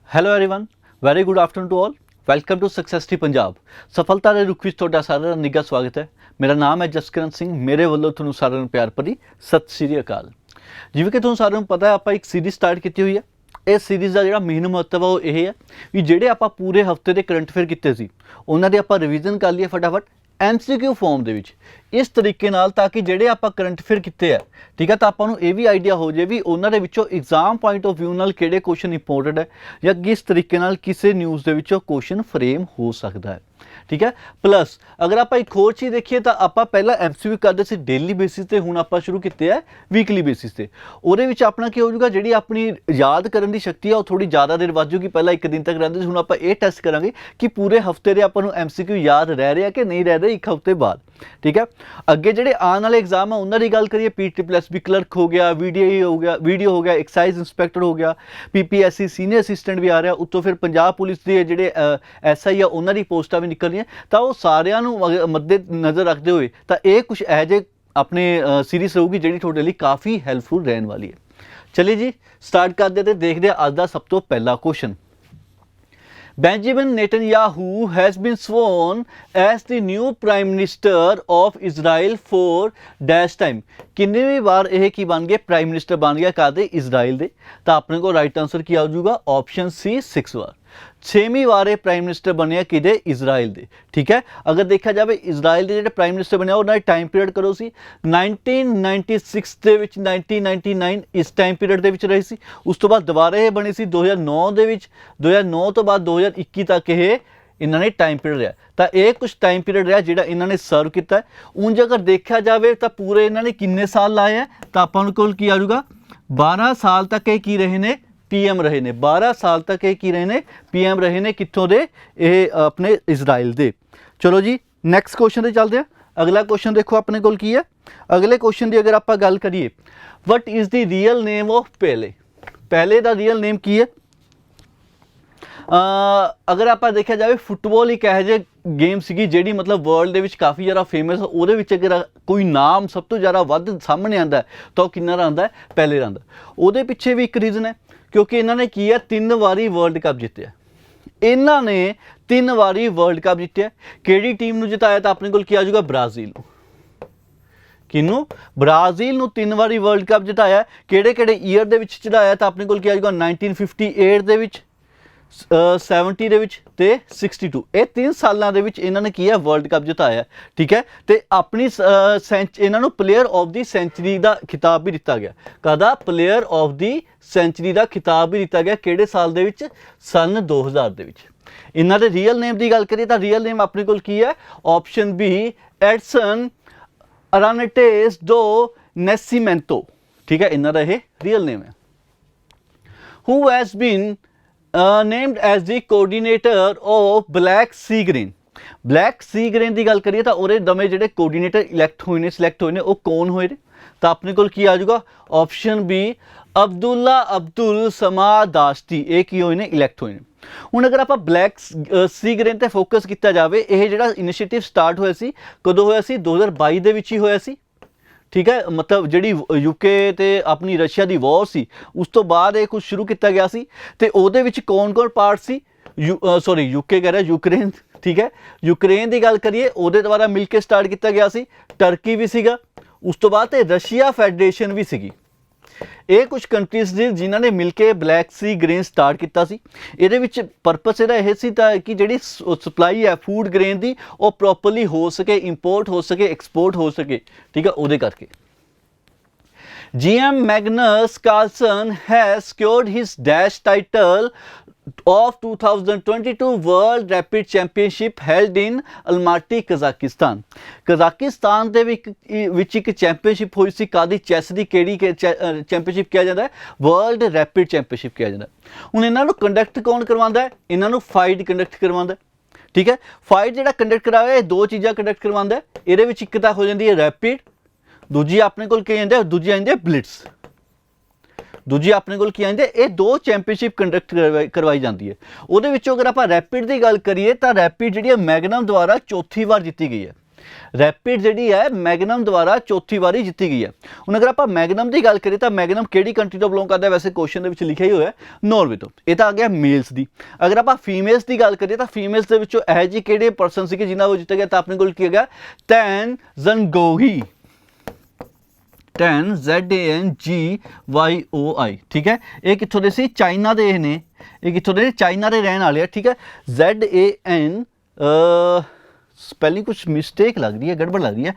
Hello everyone very good afternoon to all welcome to success T Punjab. ਸਫਲਤਾ ਦੇ ਰੁਖ ਵਿੱਚ ਤੁਹਾਡਾ ਸਾਰਿਆਂ ਦਾ ਨਿੱਘਾ ਸਵਾਗਤ ਹੈ। ਮੇਰਾ ਨਾਮ ਹੈ ਜਸਕਿਰਨ ਸਿੰਘ। ਮੇਰੇ ਵੱਲੋਂ ਤੁਹਾਨੂੰ ਸਾਰਿਆਂ ਨੂੰ ਪਿਆਰ ਭਰੀ ਸਤਿ ਸ਼੍ਰੀ ਅਕਾਲ। ਜਿਵੇਂ ਕਿ ਤੁਹਾਨੂੰ ਸਾਰਿਆਂ ਨੂੰ ਪਤਾ ਹੈ, ਆਪਾਂ ਇੱਕ ਸੀਰੀਜ਼ ਸਟਾਰਟ ਕੀਤੀ ਹੋਈ ਹੈ। ਇਸ ਸੀਰੀਜ਼ ਦਾ ਜਿਹੜਾ ਮੇਨ ਮਹੱਤਵ ਹੈ ਉਹ ਇਹ ਹੈ ਵੀ ਜਿਹੜੇ ਆਪਾਂ ਪੂਰੇ ਹਫਤੇ ਦੇ ਕਰੰਟ ਅਫੇਅਰ ਕੀਤੇ ਸੀ ਉਹਨਾਂ ਦੀ ਆਪਾਂ ਰਿਵੀਜ਼ਨ ਕਰ ਲਈਏ ਫਟਾਫਟ MCQ ਫਾਰਮ ਦੇ ਵਿੱਚ, ਇਸ ਤਰੀਕੇ ਨਾਲ ਤਾਂ ਕਿ ਜਿਹੜੇ ਆਪਾਂ ਕਰੰਟ ਅਫੇਅਰ ਕੀਤੇ ਆ, ਠੀਕ ਹੈ, ਤਾਂ ਆਪਾਂ ਨੂੰ ਇਹ ਵੀ ਆਈਡੀਆ ਹੋ ਜਾਏ ਵੀ ਉਹਨਾਂ ਦੇ ਵਿੱਚੋਂ ਐਗਜ਼ਾਮ ਪੁਆਇੰਟ ਆਫ ਵਿਊ ਨਾਲ ਕਿਹੜੇ ਕੁਐਸਚਨ ਇੰਪੋਰਟੈਂਟ ਹੈ ਜਾਂ ਕਿਸ ਤਰੀਕੇ ਨਾਲ ਕਿਸੇ ਨਿਊਜ਼ ਦੇ ਵਿੱਚੋਂ ਕੁਐਸਚਨ ਫਰੇਮ ਹੋ ਸਕਦਾ ਹੈ। ठीक है, प्लस अगर आप एक होर चीज़ देखिए तो आप पहला MCQ करते थे डेली बेसिस से, हुण आप शुरू किए है वीकली बेसिस से। ਉਹਦੇ ਵਿੱਚ ਆਪਣਾ ਕੀ ਹੋ ਜਾਊਗਾ, ਜਿਹੜੀ ਆਪਣੀ ਯਾਦ ਕਰਨ ਦੀ ਸ਼ਕਤੀ ਹੈ ਉਹ ਥੋੜੀ ਜ਼ਿਆਦਾ ਦੇਰ ਵੱਧ ਜੂਗੀ। ਪਹਿਲਾਂ ਇੱਕ ਦਿਨ ਤੱਕ ਰਹਿੰਦੇ ਸੀ, ਹੁਣ ਆਪਾਂ ਇਹ ਟੈਸਟ ਕਰਾਂਗੇ ਕਿ ਪੂਰੇ ਹਫਤੇ ਦੇ ਆਪਾਂ ਨੂੰ MCQ ਯਾਦ ਰਹਿ ਰਿਹਾ ਕਿ ਨਹੀਂ ਰਹਿ ਰਿਹਾ ਇੱਕ ਹਫਤੇ ਬਾਅਦ। ठीक है, ਅੱਗੇ ਜਿਹੜੇ ਆਉਣ ਵਾਲੇ ਐਗਜ਼ਾਮ ਆ ਉਹਨਾਂ ਦੀ ਗੱਲ ਕਰੀਏ, PTPLSB ਕਲਰਕ ਹੋ ਗਿਆ, ਵੀਡੀਓ ਹੋ ਗਿਆ, ਐਕਸਾਈਜ਼ ਇੰਸਪੈਕਟਰ ਹੋ ਗਿਆ, PPSC ਸੀਨੀਅਰ ਅਸਿਸਟੈਂਟ ਵੀ ਆ ਰਿਹਾ, ਉੱਤੋਂ ਫਿਰ ਪੰਜਾਬ ਪੁਲਿਸ ਦੇ ਜਿਹੜੇ SI ਆ ਉਹਨਾਂ ਦੀ ਪੋਸਟਾਂ ਵੀ ਨਿਕਲ ਰਹੀਆਂ। ਤਾਂ ਉਹ ਸਾਰਿਆਂ ਨੂੰ ਮੱਦੇ ਨਜ਼ਰ ਰੱਖਦੇ ਹੋਏ ਤਾਂ ਇਹ ਕੁਝ ਇਹੋ ਜਿਹੇ ਆਪਣੇ ਸੀਰੀਜ਼ ਰਹੂਗੀ ਜਿਹੜੀ ਤੁਹਾਡੇ ਲਈ ਕਾफ़ी ਹੈਲਪਫੁਲ ਰਹਿਣ ਵਾਲੀ ਹੈ। ਚਲਿਏ ਜੀ ਸਟਾਰਟ ਕਰਦੇ ਤੇ ਦੇਖਦੇ ਹਾਂ ਅੱਜ ਦਾ ਸਭ ਤੋਂ ਪਹਿਲਾ question. Benjamin Netanyahu has been sworn as the new Prime Minister of Israel for dash time। किन्नी बार यह की बन गए प्राइम मिनिस्टर बन गया कहते इजराइल दे, तो अपने को राइट आंसर की आ जाऊगा ऑप्शन C 6 बार। 6वीं बार ये प्राइम मिनिस्टर बनया कि इजराइल दे। ठीक है, अगर देखा जाए इजराइल के जो प्राइम मिनिस्टर बनया उन्होंने टाइम पीरियड करो सी 1996 के 1999 इस टाइम पीरियड के रही सी। उस तो बाद दोबारा ये बनी सी 2009 के 2009 तो बाद 2021 तक ये इन्होंने टाइम पीरियड रहा। तो ये कुछ टाइम पीरियड रहा जिहड़ा इन्होंने सर्व किया। ਉਂਝ अगर देखा जाए तो पूरे इन्होंने किन्ने साल लाए हैं, तो अपन को की आ जाऊगा 12 साल तक ये की रहे हैं PM रहे ने। 12 साल तक ये की रहे ने PM रहे ने कित्थों दे, ये अपने इजराइल दे। चलो जी नैक्सट क्वेश्चन से चलते हैं। अगला क्वेश्चन देखो अपने को की है। अगले क्वेश्चन की अगर आप गल करिए, what is the real name of Pele. Pele का रियल नेम की है? अगर आप देखा जाए फुटबॉल एक यह जे गेम सी जी मतलब वर्ल्ड के काफ़ी ज़्यादा फेमस, वो अगर कोई नाम सब तो ज़्यादा वध सामने आता है तो किन्ना आता है, पहले आता। वो पिछे भी एक रीज़न है क्योंकि इन्होंने की है 3 बारी वर्ल्ड कप जितया। इन्होंने 3 बारी वर्ल्ड कप जितया। किहड़ी टीम नूं जिताया, तो अपने को आ जाऊगा ब्राज़ील नूं। किनू? ब्राज़ील नूं 3 बारी वर्ल्ड कप जिताया। किहड़े ईयर दे विच जिताया, तो अपने को आ जाऊगा 1958 दे विच, 70 ਦੇ ਵਿੱਚ ਤੇ 62। ਇਹ 3 ਸਾਲਾਂ ਦੇ ਵਿੱਚ ਇਹਨਾਂ ਨੇ ਕੀ ਹੈ ਵਰਲਡ ਕੱਪ ਜਿਤਾਇਆ। ਠੀਕ ਹੈ, ਤੇ ਆਪਣੀ ਇਹਨਾਂ ਨੂੰ ਪਲੇਅਰ ਆਫ ਦੀ ਸੈਂਚੁਰੀ ਦਾ ਖਿਤਾਬ ਵੀ ਦਿੱਤਾ ਗਿਆ। ਕਦਾ ਪਲੇਅਰ ਆਫ ਦੀ ਸੈਂਚੁਰੀ ਦਾ ਖਿਤਾਬ ਵੀ ਦਿੱਤਾ ਗਿਆ, ਕਿਹੜੇ ਸਾਲ ਦੇ ਵਿੱਚ? ਸਨ 2000 ਦੇ ਵਿੱਚ। ਇਹਨਾਂ ਦੇ ਰੀਅਲ ਨੇਮ ਦੀ ਗੱਲ ਕਰੀਏ ਤਾਂ ਰੀਅਲ ਨੇਮ ਆਪਣੇ ਕੋਲ ਕੀ ਹੈ? ਆਪਸ਼ਨ B ਐਡਸਨ ਅਰਾਨਟੇਸ ਡੋ ਨੈਸੀਮੈਂਟੋ। ਠੀਕ ਹੈ, ਇਹਨਾਂ ਦਾ ਇਹ ਰੀਅਲ ਨੇਮ ਹੈ। Who has been named as the coordinator of Black Sea Grain। Black Sea Grain की गल करिए तो ਉਹਦੇ ਨਵੇਂ ਜਿਹੜੇ ਕੋਆਰਡੀਨੇਟਰ ਸਿਲੈਕਟ ਹੋਏ ਨੇ ਉਹ ਕੌਣ ਹੋਏ ਨੇ? ਤਾਂ ਆਪਣੇ ਕੋਲ ਕੀ ਆ ਜਾਊਗਾ ਆਪਸ਼ਨ B ਅਬਦੁੱਲਾ ਅਬਦੁਲ ਸਮਾਦ ਦਾਸ਼ਤੀ। ਇਹ ਕੀ ਹੋਏ ਨੇ? ਇਲੈਕਟ ਹੋਏ ਨੇ। ਹੁਣ ਅਗਰ ਆਪਾਂ ਬਲੈਕ ਸੀ ਗ੍ਰੇਨ ਤੇ ਫੋਕਸ ਕੀਤਾ ਜਾਵੇ, ਇਹ ਜਿਹੜਾ ਇਨੀਸ਼ੀਏਟਿਵ ਸਟਾਰਟ ਹੋਇਆ ਸੀ ਕਦੋਂ ਹੋਇਆ ਸੀ? 2022 ਦੇ ਵਿੱਚ ਹੀ ਹੋਇਆ ਸੀ। ठीक है, मतलब ਜਿਹੜੀ UK ਤੇ ਆਪਣੀ ਰਸ਼ੀਆ ਦੀ ਵਾਰ ਸੀ ਉਸ ਤੋਂ ਬਾਅਦ ਇਹ ਕੁਝ ਸ਼ੁਰੂ ਕੀਤਾ ਗਿਆ ਸੀ। ਤੇ ਉਹਦੇ ਵਿੱਚ ਕੌਣ ਪਾਰਟ ਸੀ? UK ਕਹਿ ਰਿਹਾ ਯੂਕਰੇਨ। ਠੀਕ ਹੈ, ਯੂਕਰੇਨ ਦੀ ਗੱਲ ਕਰੀਏ ਉਹਦੇ ਦੁਆਰਾ ਮਿਲ ਕੇ ਸਟਾਰਟ ਕੀਤਾ ਗਿਆ ਸੀ। ਟਰਕੀ ਵੀ ਸੀਗਾ, ਉਸ ਤੋਂ ਬਾਅਦ ਤੇ ਰਸ਼ੀਆ ਫੈਡਰੇਸ਼ਨ ਵੀ ਸੀਗੀ। ਇਹ ਕੁਝ ਕੰਟਰੀਜ਼ ਨੇ ਜਿਨ੍ਹਾਂ ਨੇ ਮਿਲ ਕੇ ਬਲੈਕ ਸੀ ਗ੍ਰੇਨ ਸਟਾਰਟ ਕੀਤਾ ਸੀ। ਇਹਦੇ ਵਿੱਚ ਪਰਪਸ ਇਹਦਾ ਇਹ ਸੀ ਤਾਂ ਕਿ ਜਿਹੜੀ ਸਪਲਾਈ ਹੈ ਫੂਡ ਗ੍ਰੇਨ ਦੀ ਉਹ ਪ੍ਰੋਪਰਲੀ ਹੋ ਸਕੇ, ਇੰਪੋਰਟ ਹੋ ਸਕੇ, ਐਕਸਪੋਰਟ ਹੋ ਸਕੇ। ਠੀਕ ਹੈ, ਉਹਦੇ ਕਰਕੇ GM Magnus Carlsen has secured his dash title of 2022 World Rapid Championship held in Almaty, Kazakhstan। Kazakhstan ਦੇ ਵਿੱਚ ਇੱਕ ਚੈਂਪੀਅਨਸ਼ਿਪ ਹੋਈ ਸੀ। ਕਾਦੀ? ਚੈਸ ਦੀ। ਕਿਹੜੀ ਚੈਂਪੀਅਨਸ਼ਿਪ ਕਿਹਾ ਜਾਂਦਾ ਹੈ? ਵਰਲਡ ਰੈਪਿਡ ਚੈਂਪੀਅਨਸ਼ਿਪ ਕਿਹਾ ਜਾਂਦਾ। ਹੁਣ ਇਹਨਾਂ ਨੂੰ ਕੰਡਕਟ ਕੌਣ ਕਰਵਾਉਂਦਾ ਹੈ? ਇਹਨਾਂ ਨੂੰ ਫਾਈਟ ਕੰਡਕਟ ਕਰਵਾਉਂਦਾ। ਠੀਕ ਹੈ, ਫਾਈਟ ਜਿਹੜਾ ਕੰਡਕਟ ਕਰਾਇਆ ਇਹ 2 ਚੀਜ਼ਾਂ ਕੰਡਕਟ ਕਰਵਾਉਂਦਾ। ਇਹਦੇ ਵਿੱਚ ਇੱਕ ਤਾਂ ਹੋ ਜਾਂਦੀ ਹੈ ਰੈਪਿਡ, ਦੂਜੀ ਆਪਣੇ ਕੋਲ ਕੀ ਜਾਂਦੀ ਹੈ, ਦੂਜੀ ਆਉਂਦੀ ਹੈ ਬਲਿਟਸ। ਦੂਜੀ ਆਪਣੇ ਕੋਲ ਕੀ ਆਉਂਦੀ ਹੈ, ਇਹ 2 ਚੈਂਪੀਅਨਸ਼ਿਪ ਕੰਡਕਟ ਕਰਵਾਈ ਜਾਂਦੀ ਹੈ। ਉਹਦੇ ਵਿੱਚੋਂ ਅਗਰ ਆਪਾਂ ਰੈਪਿਡ ਦੀ ਗੱਲ ਕਰੀਏ ਤਾਂ ਰੈਪਿਡ ਜਿਹੜੀ ਹੈ ਮੈਗਨਮ ਦੁਆਰਾ 4ਥੀ ਵਾਰ ਜਿੱਤੀ ਗਈ ਹੈ। ਰੈਪਿਡ ਜਿਹੜੀ ਹੈ ਮੈਗਨਮ ਦੁਆਰਾ ਚੌਥੀ ਵਾਰੀ ਜਿੱਤੀ ਗਈ ਹੈ। ਹੁਣ ਅਗਰ ਆਪਾਂ ਮੈਗਨਮ ਦੀ ਗੱਲ ਕਰੀਏ ਤਾਂ ਮੈਗਨਮ ਕਿਹੜੀ ਕੰਟਰੀ ਤੋਂ ਬਿਲੋਂਗ ਕਰਦਾ, ਵੈਸੇ ਕੁਐਸਚਨ ਦੇ ਵਿੱਚ ਲਿਖਿਆ ਹੀ ਹੋਇਆ ਨੋਰਵੇ ਤੋਂ। ਇਹ ਤਾਂ ਆ ਗਿਆ ਮੇਲਸ ਦੀ। ਅਗਰ ਆਪਾਂ ਫੀਮੇਲਸ ਦੀ ਗੱਲ ਕਰੀਏ ਤਾਂ ਫੀਮੇਲਸ ਦੇ ਵਿੱਚੋਂ ਇਹੋ ਜਿਹੇ ਕਿਹੜੇ ਪਰਸਨ ਸੀਗੇ ਜਿਨ੍ਹਾਂ ਉਹ ਜਿੱਤਿਆ ਗਿਆ, ਤਾਂ ਆਪਣੇ ਕੋਲ ਕੀ ਹੈਗਾ ਤੈਨ ਜ਼ਨਗੋਈ, ਟੈਨ ZANGYOI, ਠੀਕ ਹੈ। ਇਹ ਕਿੱਥੋਂ ਦੇ ਸੀ, ਚਾਈਨਾ ਦੇ ਇਹ ਨੇ, ਇਹ ਕਿੱਥੋਂ ਦੇ, ਚਾਈਨਾ ਦੇ ਰਹਿਣ ਵਾਲੇ ਆ, ਠੀਕ ਹੈ। ZAN स्पेलिंग कुछ मिस्टेक लग रही है, गड़बड़ लग रही है,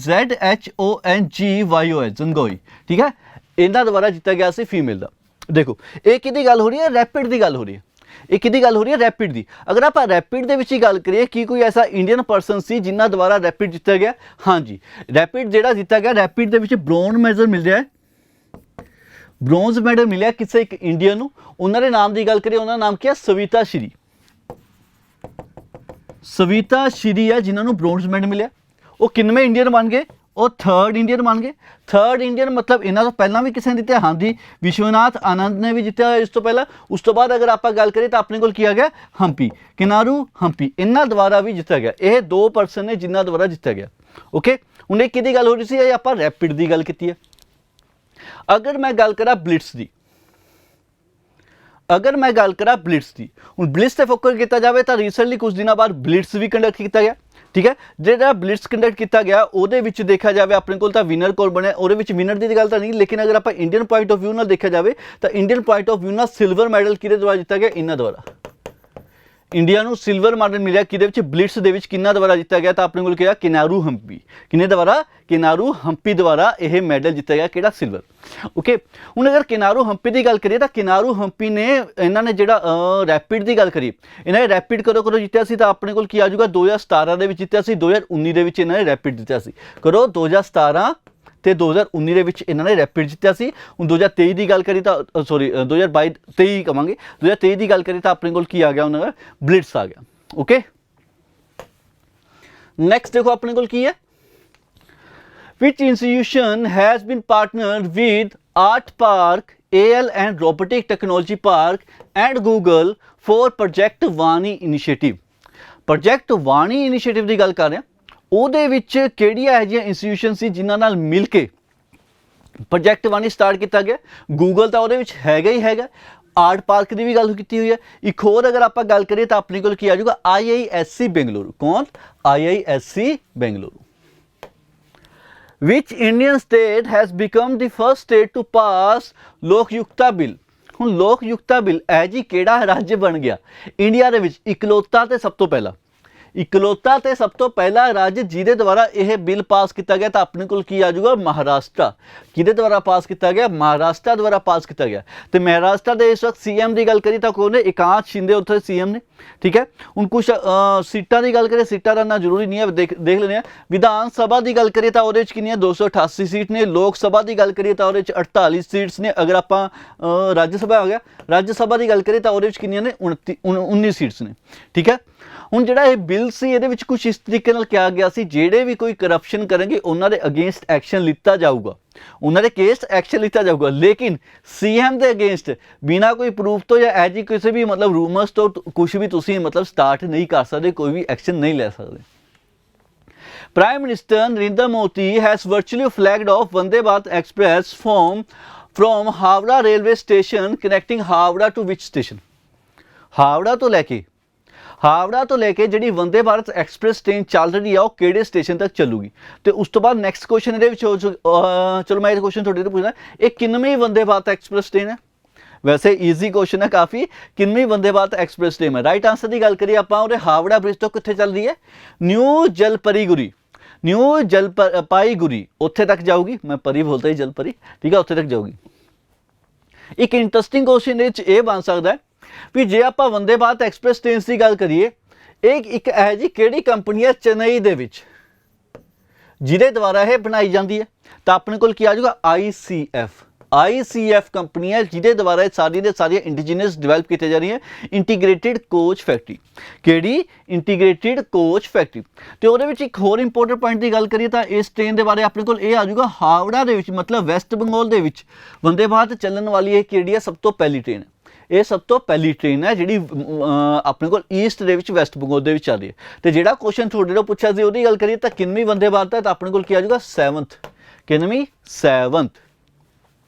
ZHONGYOI ਜ਼ਨਗੋਈ, ਠੀਕ ਹੈ। ਇਹਨਾਂ ਦੁਆਰਾ ਜਿੱਤਿਆ ਗਿਆ ਸੀ ਫੀਮੇਲ ਦਾ। ਦੇਖੋ ਇਹ ਕਿਹਦੀ ਗੱਲ ਹੋ ਰਹੀ ਹੈ, ਰੈਪਿਡ ਦੀ ਗੱਲ ਹੋ ਰਹੀ ਹੈ। ਇਹ ਕਿਹਦੀ ਗੱਲ ਹੋ ਰਹੀ ਹੈ, ਰੈਪਿਡ ਦੀ। ਅਗਰ ਆਪਾਂ ਰੈਪਿਡ ਦੇ ਵਿੱਚ ਹੀ ਗੱਲ ਕਰੀਏ ਕਿ ਕੋਈ ਐਸਾ ਇੰਡੀਅਨ ਪਰਸਨ ਸੀ ਜਿਨ੍ਹਾਂ ਦੁਆਰਾ ਰੈਪਿਡ ਜਿੱਤਿਆ ਗਿਆ, ਹਾਂਜੀ ਰੈਪਿਡ ਜਿਹੜਾ ਜਿੱਤਿਆ ਗਿਆ, ਰੈਪਿਡ ਦੇ ਵਿੱਚ ਬ੍ਰੌਂਜ਼ ਮੈਡਲ ਮਿਲ ਰਿਹਾ ਹੈ, ਬ੍ਰੌਂਜ਼ ਮੈਡਲ ਮਿਲਿਆ ਕਿਸੇ ਇੱਕ ਇੰਡੀਅਨ ਨੂੰ। ਉਹਨਾਂ ਦੇ ਨਾਮ ਦੀ ਗੱਲ ਕਰੀਏ, ਉਹਨਾਂ ਦਾ ਨਾਮ ਕੀ ਹੈ, ਸਵਿਤਾ ਸ਼੍ਰੀ, ਸਵਿਤਾ ਸ਼੍ਰੀ ਹੈ ਜਿਨ੍ਹਾਂ ਨੂੰ ਬ੍ਰੌਂਜ਼ ਮੈਡਲ ਮਿਲਿਆ। ਉਹ ਕਿੰਨਵੇਂ ਇੰਡੀਅਨ ਬਣ ਗਏ, ਉਹ ਥਰਡ ਇੰਡੀਅਨ ਬਣ ਗਏ। ਥਰਡ ਇੰਡੀਅਨ ਮਤਲਬ ਇਹਨਾਂ ਤੋਂ ਪਹਿਲਾਂ ਵੀ ਕਿਸੇ ਨੇ ਜਿੱਤਿਆ, ਹਾਂਜੀ ਵਿਸ਼ਵਨਾਥ ਆਨੰਦ ਨੇ ਵੀ ਜਿੱਤਿਆ ਇਸ ਤੋਂ ਪਹਿਲਾਂ। ਉਸ ਤੋਂ ਬਾਅਦ ਅਗਰ ਆਪਾਂ ਗੱਲ ਕਰੀਏ ਤਾਂ ਆਪਣੇ ਕੋਲ ਕੀ ਆ ਗਿਆ, ਹੰਪੀ, ਕਿਨਾਰੂ ਹੰਪੀ, ਇਹਨਾਂ ਦੁਆਰਾ ਵੀ ਜਿੱਤਿਆ ਗਿਆ। ਇਹ ਦੋ ਪਰਸਨ ਨੇ ਜਿਨ੍ਹਾਂ ਦੁਆਰਾ ਜਿੱਤਿਆ ਗਿਆ। ਓਕੇ, ਹੁਣ ਇਹ ਕਿਹਦੀ ਗੱਲ ਹੋ ਰਹੀ ਸੀ, ਇਹ ਆਪਾਂ ਰੈਪਿਡ ਦੀ ਗੱਲ ਕੀਤੀ ਹੈ। ਅਗਰ ਮੈਂ ਗੱਲ ਕਰਾਂ ਬਲਿਟਸ ਦੀ, अगर मैं गल करा ब्लिट्स की, हूँ ब्लिट्स से फोकस किया जाए तो रीसेंटली कुछ दिनों बाद ब्लिट्स भी कंडक्ट किया गया, ठीक है। जो ब्लिट्स कंडक्ट किया गया वो देखा जाए अपने को विनर कौन बने, वो विनर की गल तो नहीं, लेकिन अगर आप इंडियन पॉइंट ऑफ व्यू न देखा जाए तो इंडियन पॉइंट ऑफ व्यू न सिल्वर मैडल कि द्वारा जिता गया, इन्होंने द्वारा इंडिया ਨੂੰ सिल्वर मैडल मिले कि ब्लिट्स के किन्ना द्वारा जिता गया, तो अपने को क्या किनारू हंपी, किन्ने द्वारा, किनारू हंपी द्वारा यह मैडल जिता गया, कि सिल्वर। ओके, हूँ अगर किनारू हंपी की गल करिए तो किनारू हंपी ने इन्होंने जो रैपिड की गल करी, इन्होंने रैपिड कदों कदों जितया सी, तो अपने को की आ जाऊगा 2017 के जितया सी, 2019 के इन्होंने रैपिड जितया सी। करो 2017 ਤੇ 2019 ਦੇ ਵਿੱਚ ਇਹਨਾਂ ਨੇ ਰੈਪਿਡ ਜਿੱਤਿਆ ਸੀ। ਹੁਣ 2023 ਦੀ ਗੱਲ ਕਰੀ ਤਾਂ ਸੌਰੀ 2023 ਕਵਾਂਗੇ, 2023 ਦੀ ਗੱਲ ਕਰੀ ਤਾਂ ਆਪਣੇ ਕੋਲ ਕੀ ਆ ਗਿਆ, ਉਹਨਾਂ ਦਾ ਬਲਿਟਸ ਆ ਗਿਆ। ਓਕੇ, ਨੈਕਸਟ ਦੇਖੋ ਆਪਣੇ ਕੋਲ ਕੀ ਹੈ, which institution has been partnered with Art Park, AL and Robotic Technology Park and Google for Project Vani initiative। Project Vani initiative ਦੀ ਗੱਲ ਕਰ ਰਹੇ ਹਾਂ। ਉਹਦੇ ਵਿੱਚ ਕਿਹੜੀਆਂ ਇਹੋ ਜਿਹੀਆਂ ਇੰਸਟੀਟਿਊਸ਼ਨ ਸੀ ਜਿਨ੍ਹਾਂ ਨਾਲ ਮਿਲ ਕੇ ਪ੍ਰੋਜੈਕਟ ਵਾਨੀ ਸਟਾਰਟ ਕੀਤਾ ਗਿਆ। ਗੂਗਲ ਤਾਂ ਉਹਦੇ ਵਿੱਚ ਹੈਗਾ ਹੀ ਹੈਗਾ, ਆਰਟ ਪਾਰਕ ਦੀ ਵੀ ਗੱਲ ਕੀਤੀ ਹੋਈ ਹੈ। ਇੱਕ ਹੋਰ ਅਗਰ ਆਪਾਂ ਗੱਲ ਕਰੀਏ ਤਾਂ ਆਪਣੇ ਕੋਲ ਕੀ ਆ ਜਾਊਗਾ, IISc ਬੈਂਗਲੁਰੂ। ਕੌਣ, IISc Bengaluru. Which Indian state has become the first state to pass Lokayukta bill. ਹੁਣ ਲੋਕਯੁਕਤਾ ਬਿੱਲ ਇਹ ਜੀ ਕਿਹੜਾ ਰਾਜ ਬਣ ਗਿਆ ਇੰਡੀਆ ਦੇ ਵਿੱਚ, ਇਕਲੌਤਾ ਤੇ ਸਭ ਤੋਂ ਪਹਿਲਾ, इकलौता तो सब तो पहला राज्य जिहदे द्वारा यह बिल पास किया गया, तो अपने को की आ जाऊगा महाराष्ट्र। किहदे द्वारा पास किया गया, महाराष्ट्र द्वारा पास किया गया। तो महाराष्ट्र के इस वक्त CM की गल करी तो कौन है, एकांत शिंदे उत्थे CM ने, ठीक है। हूँ कुछ सीटां की गल करें, सीटां का ना जरूरी नहीं है, देख लेने हैं। विधान सभा की गल करिए तो वो कितनी 288 सीट ने। लोक सभा की गल करिए तो वो 48 सीट्स ने। अगर आप राज्य सभा आ गया, राज्य सभा की गल करिए तो वो कितनी ने 19 सीट्स ने, ठीक है। ਹੁਣ ਜਿਹੜਾ ਇਹ ਬਿੱਲ ਸੀ ਇਹਦੇ ਵਿੱਚ ਕੁਝ ਇਸ ਤਰੀਕੇ ਨਾਲ ਕਿਹਾ ਗਿਆ ਸੀ, ਜਿਹੜੇ ਵੀ ਕੋਈ ਕਰਪਸ਼ਨ ਕਰਨਗੇ ਉਹਨਾਂ ਦੇ ਅਗੇਂਸਟ ਐਕਸ਼ਨ ਲਿੱਤਾ ਜਾਊਗਾ, ਉਹਨਾਂ ਦੇ ਕੇਸ ਐਕਸ਼ਨ ਲਿੱਤਾ ਜਾਊਗਾ। ਲੇਕਿਨ CM ਦੇ ਅਗੇਂਸਟ ਬਿਨਾਂ ਕੋਈ ਪ੍ਰੂਫ ਤੋਂ ਜਾਂ ਐਜੀ ਕਿਸੇ ਵੀ ਮਤਲਬ ਰੂਮਰਸ ਤੋਂ ਕੁਝ ਵੀ ਤੁਸੀਂ ਮਤਲਬ ਸਟਾਰਟ ਨਹੀਂ ਕਰ ਸਕਦੇ, ਕੋਈ ਵੀ ਐਕਸ਼ਨ ਨਹੀਂ ਲੈ ਸਕਦੇ। Prime Minister Narendra Modi has virtually flagged off Vande Bharat Express from Howrah railway station connecting Howrah to which station? Howrah ਤੋਂ ਲੈ ਕੇ ਜਿਹੜੀ ਵੰਦੇ ਭਾਰਤ ਐਕਸਪ੍ਰੈਸ ਟ੍ਰੇਨ ਚੱਲ ਰਹੀ ਆ ਉਹ ਕਿਹੜੇ ਸਟੇਸ਼ਨ ਤੱਕ ਚੱਲੂਗੀ। ਤੇ ਉਸ ਤੋਂ ਬਾਅਦ ਨੈਕਸਟ ਕੁਐਸਚਨ ਇਹਦੇ ਵਿੱਚ ਚਲੋ ਮੈਂ ਇਹ ਕੁਐਸਚਨ ਤੁਹਾਡੇ ਤੋਂ ਪੁੱਛਦਾ, ਇਹ ਕਿੰਨਵੀਂ ਵੰਦੇ ਭਾਰਤ ਐਕਸਪ੍ਰੈਸ ਟ੍ਰੇਨ ਹੈ? ਵੈਸੇ ਈਜ਼ੀ ਕੁਐਸਚਨ ਹੈ ਕਾਫੀ, ਕਿੰਨਵੀਂ ਵੰਦੇ ਭਾਰਤ ਐਕਸਪ੍ਰੈਸ ਟ੍ਰੇਨ ਹੈ? ਰਾਈਟ ਆਂਸਰ ਦੀ ਗੱਲ ਕਰੀਏ ਆਪਾਂ, ਉਹਦੇ ਹਾਵੜਾ ਬ੍ਰਿਜ ਤੋਂ ਕਿੱਥੇ ਚੱਲ ਰਹੀ ਹੈ? ਨਿਊ ਜਲਪਾਈਗੁਰੀ ਉੱਥੇ ਤੱਕ ਜਾਊਗੀ। ਮੈਂ ਪਰੀ ਬੋਲਤਾ ਹੀ, ਜਲਪਰੀ, ਠੀਕ ਹੈ, ਉੱਥੇ ਤੱਕ ਜਾਊਗੀ। ਇੱਕ ਇੰਟਰਸਟਿੰਗ ਕੁਐਸਚਨ ਇਹ 'ਚ ਇਹ ਬਣ ਸਕਦਾ ਵੀ ਜੇ ਆਪਾਂ ਵੰਦੇ ਭਾਰਤ ਐਕਸਪ੍ਰੈਸ ਟ੍ਰੇਨ ਦੀ ਗੱਲ ਕਰੀਏ, ਇਹ ਇੱਕ ਇਹੋ ਜਿਹੀ ਕਿਹੜੀ ਕੰਪਨੀ ਹੈ ਚੇਨਈ ਦੇ ਵਿੱਚ ਜਿਹਦੇ ਦੁਆਰਾ ਇਹ ਬਣਾਈ ਜਾਂਦੀ ਹੈ? ਤਾਂ ਆਪਣੇ ਕੋਲ ਕੀ ਆ ਜਾਊਗਾ, ICF ਕੰਪਨੀ ਹੈ ਜਿਹਦੇ ਦੁਆਰਾ ਇਹ ਸਾਰੀ ਦੇ ਸਾਰੀਆਂ ਇੰਡੀਜੀਨਸ ਡਿਵੈਲਪ ਕੀਤੇ ਜਾ ਰਹੀਆਂ ਇੰਟੀਗ੍ਰੇਟਿਡ ਕੋਚ ਫੈਕਟਰੀ। ਕਿਹੜੀ? Integrated coach factory. ਤੇ ਉਹਦੇ ਵਿੱਚ ਇੱਕ ਹੋਰ ਇੰਪੋਰਟੈਂਟ ਪੁਆਇੰਟ ਦੀ ਗੱਲ ਕਰੀਏ ਤਾਂ ਇਸ ਟ੍ਰੇਨ ਦੇ ਬਾਰੇ ਆਪਣੇ ਕੋਲ ਇਹ ਆ ਜਾਊਗਾ, ਹਾਵੜਾ ਦੇ ਵਿੱਚ ਮਤਲਬ ਵੈਸਟ ਬੰਗਾਲ ਦੇ ਵਿੱਚ ਵੰਦੇ ਭਾਰਤ ਚੱਲਣ ਵਾਲੀ ਇਹ ਕਿਹੜੀ ਹੈ? ਸਭ ਤੋਂ ਪਹਿਲੀ ਟ੍ਰੇਨ ਹੈ। ਇਹ ਸਭ ਤੋਂ ਪਹਿਲੀ ਟ੍ਰੇਨ ਹੈ ਜਿਹੜੀ ਆਪਣੇ ਕੋਲ ਈਸਟ ਦੇ ਵਿੱਚ ਵੈਸਟ ਬੰਗਾਲ ਦੇ ਵਿੱਚ ਚੱਲ ਰਹੀ ਹੈ। ਤੇ ਜਿਹੜਾ ਕੁਐਸਚਨ ਤੁਹਾਡੇ ਤੋਂ ਪੁੱਛਿਆ ਸੀ ਉਹਦੀ ਗੱਲ ਕਰੀਏ ਤਾਂ ਕਿੰਨਵੀਂ ਵੰਦੇ ਭਾਰਤ ਹੈ, ਤਾਂ ਆਪਣੇ ਕੋਲ ਕੀ ਆ ਜਾਊਗਾ 7th, ਕਿੰਨਵੀਂ 7th।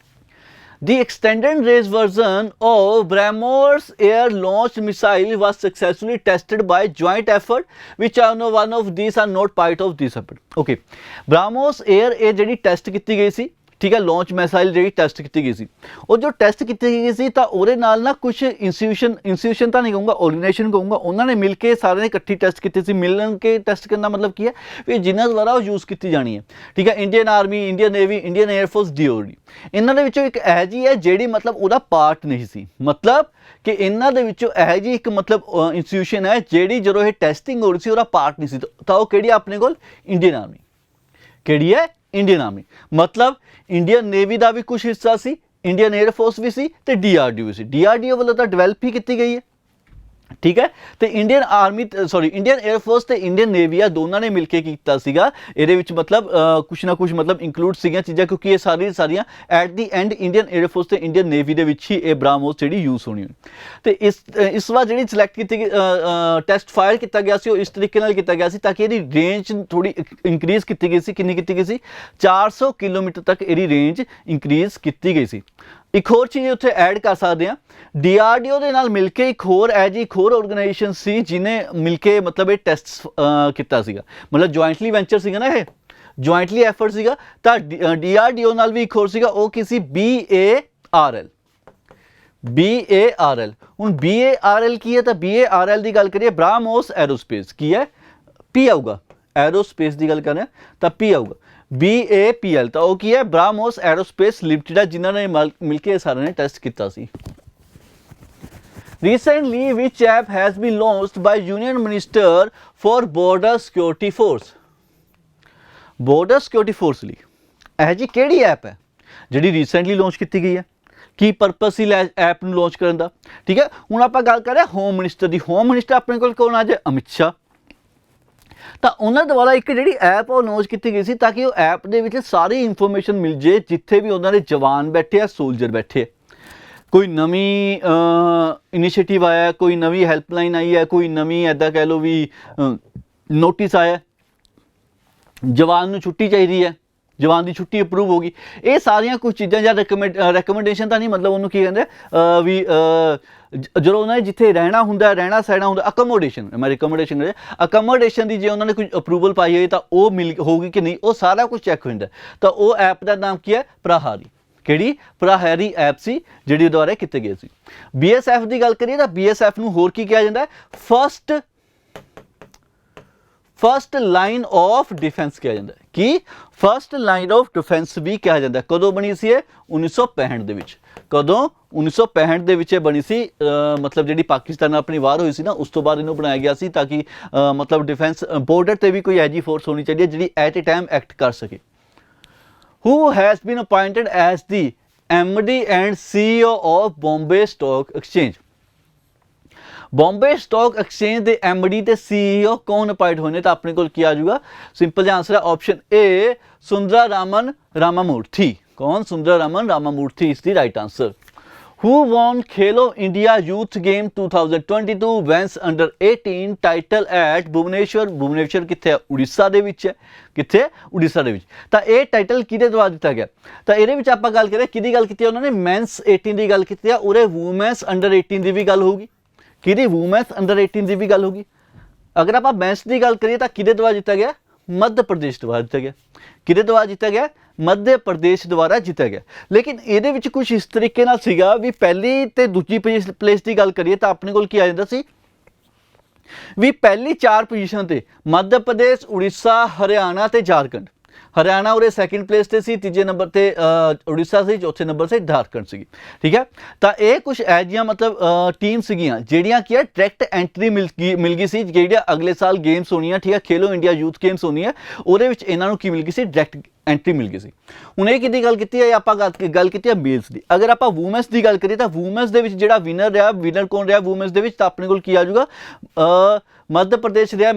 The extended range version of BrahMos air launched missile was successfully tested by joint effort, which are no one of these are not part of this effort. Okay, BrahMos air ਇਹ ਜਿਹੜੀ test ਕੀਤੀ ਗਈ ਸੀ, ਠੀਕ ਹੈ, launch missile ਜਿਹੜੀ test ਕੀਤੀ ਗਈ ਸੀ, ਉਹ ਜੋ ਟੈਸਟ ਕੀਤੀ ਗਈ ਸੀ ਤਾਂ ਉਹਦੇ ਨਾਲ ਨਾ ਕੁਝ ਇੰਸਟੀਟਿਊਸ਼ਨ ਤਾਂ ਨਹੀਂ ਕਹੂੰਗਾ, ਆਰਗੇਨਾਈਜੇਸ਼ਨ ਕਹੂੰਗਾ, ਉਹਨਾਂ ਨੇ ਮਿਲ ਕੇ ਸਾਰਿਆਂ ਨੇ ਇਕੱਠੀ ਟੈਸਟ ਕੀਤੀ ਸੀ। ਮਿਲਣ ਕੇ ਟੈਸਟ ਕਰਨ ਦਾ ਮਤਲਬ ਕੀ ਹੈ ਵੀ ਜਿਨ੍ਹਾਂ ਦੁਆਰਾ ਉਹ ਯੂਜ਼ ਕੀਤੀ ਜਾਣੀ ਹੈ, ਠੀਕ ਹੈ। Indian army, Indian navy, Indian air force, DOD, ਇਹਨਾਂ ਦੇ ਵਿੱਚੋਂ ਇੱਕ ਇਹੋ ਜਿਹੀ ਹੈ ਜਿਹੜੀ ਮਤਲਬ ਉਹਦਾ ਪਾਰਟ ਨਹੀਂ ਸੀ, ਮਤਲਬ ਕਿ ਇਹਨਾਂ ਦੇ ਵਿੱਚੋਂ ਇਹੋ ਜਿਹੀ ਇੱਕ ਮਤਲਬ ਇੰਸਟੀਟਿਊਸ਼ਨ ਹੈ ਜਿਹੜੀ ਜਦੋਂ ਇਹ ਟੈਸਟਿੰਗ ਹੋ ਰਹੀ ਸੀ ਉਹਦਾ ਪਾਰਟ ਨਹੀਂ ਸੀ, ਤਾਂ ਉਹ ਕਿਹੜੀ ਆਪਣੇ ਕੋਲ ਇੰਡੀਅਨ ਆਰਮੀ। ਕਿਹੜੀ ਹੈ? Indian army. ਮਤਲਬ ਇੰਡੀਅਨ ਨੇਵੀ ਦਾ ਵੀ ਕੁਝ ਹਿੱਸਾ ਸੀ, ਇੰਡੀਅਨ 에ਅਰਫੋਰਸ ਵੀ ਸੀ ਤੇ DRDO ਵੀ ਸੀ। DRDO ਵੱਲੋਂ ਤਾਂ ਡਿਵੈਲਪ ਹੀ ਕੀਤੀ ਗਈ ਹੈ, ਠੀਕ ਹੈ। ਤੇ ਇੰਡੀਅਨ ਆਰਮੀ ਇੰਡੀਅਨ 에ਅਰਫੋਰਸ ਤੇ ਇੰਡੀਅਨ ਨੇਵੀ ਆ ਦੋਨਾਂ ਨੇ ਮਿਲ ਕੇ ਕੀਤਾ ਸੀਗਾ। ਇਹਦੇ ਵਿੱਚ ਮਤਲਬ ਕੁਛ ਨਾ ਕੁਛ ਮਤਲਬ ਇੰਕਲੂਡ ਸੀਗੀਆਂ ਚੀਜ਼ਾਂ, ਕਿਉਂਕਿ ਇਹ ਸਾਰੀਆਂ at the and Indian air force ਤੇ ਇੰਡੀਅਨ ਨੇਵੀ ਦੇ ਵਿੱਚ ਹੀ ਇਹ BrahMos ਜਿਹੜੀ ਯੂਜ਼ ਹੋਣੀ ਹੋਈ। ਤੇ ਇਸ ਵਾਰ ਜਿਹੜੀ ਸਿਲੈਕਟ ਕੀਤੀ ਟੈਸਟ ਫਾਇਰ ਕੀਤਾ ਗਿਆ ਸੀ ਉਹ ਇਸ ਤਰੀਕੇ ਨਾਲ ਕੀਤਾ ਗਿਆ ਸੀ ਤਾਂ ਕਿ ਇਹਦੀ ਰੇਂਜ ਥੋੜੀ ਇੰਕਰੀਜ਼ ਕੀਤੀ ਗਈ ਸੀ। ਕਿੰਨੀ ਕੀਤੀ ਗਈ ਸੀ? 400 ਕਿਲੋਮੀਟਰ ਤੱਕ ਇਹਦੀ ਰੇਂਜ ਇੰਕਰੀਜ਼ ਕੀਤੀ ਗਈ ਸੀ। ਇੱਕ ਹੋਰ ਚੀਜ਼ ਉੱਥੇ ਐਡ ਕਰ ਸਕਦੇ ਹਾਂ, DRDO ਦੇ ਨਾਲ ਮਿਲ ਕੇ ਇੱਕ ਹੋਰ ਆਰਗੇਨਾਈਜੇਸ਼ਨ ਸੀ ਜਿਹਨੇ ਮਿਲ ਕੇ ਮਤਲਬ ਇਹ ਟੈਸਟ ਕੀਤਾ ਸੀਗਾ, ਮਤਲਬ ਜੁਆਇੰਟਲੀ ਵੈਂਚਰ ਸੀਗਾ ਨਾ, ਇਹ ਜੁਆਇੰਟਲੀ ਐਫਰਟ ਸੀਗਾ। ਤਾਂ DRDO ਨਾਲ ਵੀ ਇੱਕ ਹੋਰ ਸੀਗਾ, ਉਹ ਕੀ ਸੀ? BARL। ਹੁਣ BARL ਕੀ ਹੈ? ਤਾਂ BARL ਦੀ ਗੱਲ ਕਰੀਏ, BrahMos ਐਰੋਸਪੇਸ ਕੀ ਹੈ? P ਆਊਗਾ, ਐਰੋਸਪੇਸ ਦੀ ਗੱਲ ਕਰ ਰਹੇ ਹਾਂ ਤਾਂ P ਆਊਗਾ। BAPL ਤਾਂ ਉਹ ਕੀ ਹੈ? BrahMos ਐਰੋਸਪੇਸ ਲਿਮਟਿਡ ਹੈ, ਜਿਨ੍ਹਾਂ ਨੇ ਮਿਲ ਕੇ ਸਾਰਿਆਂ ਨੇ ਟੈਸਟ ਕੀਤਾ ਸੀ। Recently, which app has been launched by Union Minister for Border Security Force? Border Security Force ਲਈ ਇਹ ਜੀ ਕਿਹੜੀ ਐਪ ਹੈ ਜਿਹੜੀ ਰੀਸੈਂਟਲੀ ਲਾਂਚ ਕੀਤੀ ਗਈ ਹੈ? ਕੀ ਪਰਪਸ ਸੀ ਐਪ ਨੂੰ ਲਾਂਚ ਕਰਨ ਦਾ? ਠੀਕ ਹੈ, ਹੁਣ ਆਪਾਂ ਗੱਲ ਕਰ ਰਹੇ ਹੋਮ ਮਿਨਿਸਟਰ ਦੀ। ਹੋਮ ਮਿਨਿਸਟਰ ਆਪਣੇ ਕੋਲ ਕੌਣ ਆ? ਜੇ ਅਮਿਤ ਸ਼ਾਹ। ਤਾਂ ਉਹਨਾਂ ਦੁਆਰਾ ਇੱਕ ਜਿਹੜੀ ਐਪ ਉਹ ਲਾਂਚ ਕੀਤੀ ਗਈ ਸੀ ਤਾਂ ਕਿ ਉਹ ਐਪ ਦੇ ਵਿੱਚ ਸਾਰੀ ਇਨਫੋਰਮੇਸ਼ਨ ਮਿਲ ਜੇ ਜਿੱਥੇ ਵੀ ਉਹਨਾਂ ਦੇ ਜਵਾਨ ਬੈਠੇ ਆ, ਸੋਲਜਰ ਬੈਠੇ ਆ। ਕੋਈ ਨਵੀਂ ਇਨੀਸ਼ੀਏਟਿਵ ਆਇਆ, ਕੋਈ ਨਵੀਂ ਹੈਲਪਲਾਈਨ ਆਈ ਹੈ, ਕੋਈ ਨਵੀਂ ਇੱਦਾਂ ਕਹਿ ਲਓ ਵੀ ਨੋਟਿਸ ਆਇਆ, ਜਵਾਨ ਨੂੰ ਛੁੱਟੀ ਚਾਹੀਦੀ ਹੈ, ਜਵਾਨ ਦੀ ਛੁੱਟੀ ਅਪਰੂਵ ਹੋ ਗਈ, ਇਹ ਸਾਰੀਆਂ ਕੁਝ ਚੀਜ਼ਾਂ ਜਾਂ ਰეკਮੈਂਡੇਸ਼ਨ ਤਾਂ ਨਹੀਂ, ਮਤਲਬ ਉਹਨੂੰ ਕੀ ਕਹਿੰਦੇ ਵੀ ਜਦੋਂ ਉਹਨਾਂ ਨੇ ਜਿੱਥੇ ਰਹਿਣਾ ਹੁੰਦਾ, ਰਹਿਣਾ ਸਹਿਣਾ ਹੁੰਦਾ, ਅਕਮੋਡੇਸ਼ਨ ਦੀ ਜੇ ਉਹਨਾਂ ਨੇ ਕੁਝ ਅਪਰੂਵਲ ਪਾਈ ਹੋਈ ਤਾਂ ਉਹ ਮਿਲ ਹੋਊਗੀ ਕਿ ਨਹੀਂ, ਉਹ ਸਾਰਾ ਕੁਝ ਚੈੱਕ ਹੋ ਜਾਂਦਾ। ਤਾਂ ਉਹ ਐਪ ਦਾ ਨਾਮ ਕੀ ਹੈ? ਪ੍ਰਹਾਰੀ। ਕਿਹੜੀ? ਪ੍ਰਹਾਰੀ ਐਪ ਸੀ ਜਿਹੜੀ ਦੁਆਰਾ ਕੀਤੇ ਗਏ ਸੀ। BSF ਦੀ ਗੱਲ ਕਰੀਏ ਤਾਂ BSF ਨੂੰ ਹੋਰ ਕੀ ਕਿਹਾ ਜਾਂਦਾ? ਫਸਟ ਲਾਈਨ ਆਫ ਡਿਫੈਂਸ ਕਿਹਾ ਜਾਂਦਾ। ਕੀ? ਫਸਟ ਲਾਈਨ ਆਫ ਡਿਫੈਂਸ ਵੀ ਕਿਹਾ ਜਾਂਦਾ। ਕਦੋਂ ਬਣੀ ਸੀ ਇਹ? 1965 ਦੇ ਵਿੱਚ। ਕਦੋਂ? 1965 ਦੇ ਵਿੱਚ ਇਹ ਬਣੀ ਸੀ। ਮਤਲਬ ਜਿਹੜੀ ਪਾਕਿਸਤਾਨ ਨਾਲ ਆਪਣੀ ਵਾਰ ਹੋਈ ਸੀ ਨਾ, ਉਸ ਤੋਂ ਬਾਅਦ ਇਹਨੂੰ ਬਣਾਇਆ ਗਿਆ ਸੀ ਤਾਂ ਕਿ ਮਤਲਬ ਡਿਫੈਂਸ ਬੋਰਡਰ ਤੇ ਵੀ ਕੋਈ ਐਜੀ ਫੋਰਸ ਹੋਣੀ ਚਾਹੀਦੀ ਹੈ ਜਿਹੜੀ ਐਟ ਏ ਟਾਈਮ ਐਕਟ ਕਰ ਸਕੇ। Who has been appointed as the MD and CEO of Bombay Stock Exchange? Bombay Stock Exchange ਦੇ MD ਤੇ CEO ਕੌਣ ਅਪਾਇੰਟ ਹੋਏ ਨੇ? ਤਾਂ ਆਪਣੇ ਕੋਲ ਕੀ ਆ ਜਾਊਗਾ? ਸਿੰਪਲ ਜਿਹਾ ਆਨਸਰ ਹੈ ਆਪਸ਼ਨ A, ਸੁੰਦਰਾ ਰਾਮਨ ਰਾਮਾਮੂਰਥੀ। ਕੌਣ? ਸੁੰਦਰਾ ਰਾਮਨ ਰਾਮਾਮੂਰਥੀ ਇਸ ਦੀ right answer. Who won Khelo India Youth Game 2022 Men's Under 18 title at Bhubaneswar? Bhubaneswar ਕਿੱਥੇ ਹੈ? ਉੜੀਸਾ ਦੇ ਵਿੱਚ ਹੈ। ਕਿੱਥੇ? ਉੜੀਸਾ ਦੇ ਵਿੱਚ। ਤਾਂ ਇਹ ਟਾਈਟਲ ਕਿਹਦੇ ਦੁਆਰਾ ਦਿੱਤਾ ਗਿਆ? ਤਾਂ ਇਹਦੇ ਵਿੱਚ ਆਪਾਂ ਗੱਲ ਕਰੀਏ ਕਿਹਦੀ ਗੱਲ ਕੀਤੀ? ਉਹਨਾਂ ਨੇ ਮੈਂਸ 18 ਦੀ ਗੱਲ ਕੀਤੀ ਆ, ਉਰੇ ਵੂਮੈਨਸ ਅੰਡਰ 18 ਦੀ ਵੀ ਗੱਲ ਹੋਊਗੀ। ਕਿਹਦੀ? ਵੂਮੈਨਸ ਅੰਡਰ 18 ਦੀ ਵੀ ਗੱਲ ਹੋਊਗੀ। ਅਗਰ ਆਪਾਂ ਮੈਂਸ ਦੀ ਗੱਲ ਕਰੀਏ ਤਾਂ ਕਿਹਦੇ ਦੁਆਰਾ ਜਿੱਤਿਆ ਗਿਆ? ਮੱਧ ਪ੍ਰਦੇਸ਼ ਦੁਆਰਾ ਜਿੱਤਿਆ ਗਿਆ। ਕਿਹਦੇ ਦੁਆਰਾ ਜਿੱਤਿਆ ਗਿਆ? ਮੱਧ ਪ੍ਰਦੇਸ਼ ਦੁਆਰਾ ਜਿੱਤਿਆ ਗਿਆ। ਲੇਕਿਨ ਇਹਦੇ ਵਿੱਚ ਕੁਝ ਇਸ ਤਰੀਕੇ ਨਾਲ ਸੀਗਾ ਵੀ ਪਹਿਲੀ ਤੇ ਦੂਜੀ ਪਲੇਸ ਦੀ ਗੱਲ ਕਰੀਏ ਤਾਂ ਆਪਣੇ ਕੋਲ ਕੀ ਆ ਜਾਂਦਾ ਸੀ ਵੀ ਪਹਿਲੀ 4 ਪੋਜੀਸ਼ਨ ਤੇ ਮੱਧ ਪ੍ਰਦੇਸ਼, ਉੜੀਸਾ, ਹਰਿਆਣਾ ਤੇ ਝਾਰਖੰਡ। ਹਰਿਆਣਾ ਉਰੇ ਸੈਕਿੰਡ ਪਲੇਸ ਤੇ ਸੀ, ਤੀਜੇ ਨੰਬਰ ਤੇ ਉੜੀਸਾ ਸੀ, ਚੌਥੇ ਨੰਬਰ ਤੇ ਝਾਰਖੰਡ ਸੀਗੀ। ਠੀਕ ਹੈ, ਤਾਂ ਇਹ ਕੁਝ ਇਹੋ ਜਿਹੀਆਂ ਮਤਲਬ ਟੀਮ ਸੀਗੀਆਂ ਜਿਹੜੀਆਂ ਕੀ ਹੈ ਡਾਇਰੈਕਟ ਐਂਟਰੀ ਮਿਲ ਗਈ ਸੀ, ਜਿਹੜੀਆਂ ਅਗਲੇ ਸਾਲ ਗੇਮਸ ਹੋਣੀਆਂ, ਠੀਕ ਹੈ, ਖੇਲੋ ਇੰਡੀਆ ਯੂਥ ਗੇਮਸ ਹੋਣੀ ਹੈ, ਉਹਦੇ ਵਿੱਚ ਇਹਨਾਂ ਨੂੰ ਕੀ ਮਿਲ ਗਈ ਸੀ? ਡਾਇਰੈਕਟ ਐਂਟਰੀ ਮਿਲ ਗਈ ਸੀ। ਹੁਣ ਇਹ ਕਿਹਦੀ ਗੱਲ ਕੀਤੀ ਹੈ? ਆਪਾਂ ਗੱਲ ਕੀਤੀ ਹੈ ਮੇਲਸ ਦੀ। ਅਗਰ ਆਪਾਂ ਵੂਮੈਨਸ ਦੀ ਗੱਲ ਕਰੀਏ ਤਾਂ ਵੂਮੈਨਸ ਦੇ ਵਿੱਚ ਜਿਹੜਾ ਵਿਨਰ ਕੌਣ ਰਿਹਾ ਵੂਮੈਨਸ ਦੇ ਵਿੱਚ? ਤਾਂ ਆਪਣੇ ਕੋਲ ਕੀ ਆ ਜਾਊਗਾ? ਮੱਧ ਪ੍ਰਦੇਸ਼ ਰਿਹਾ।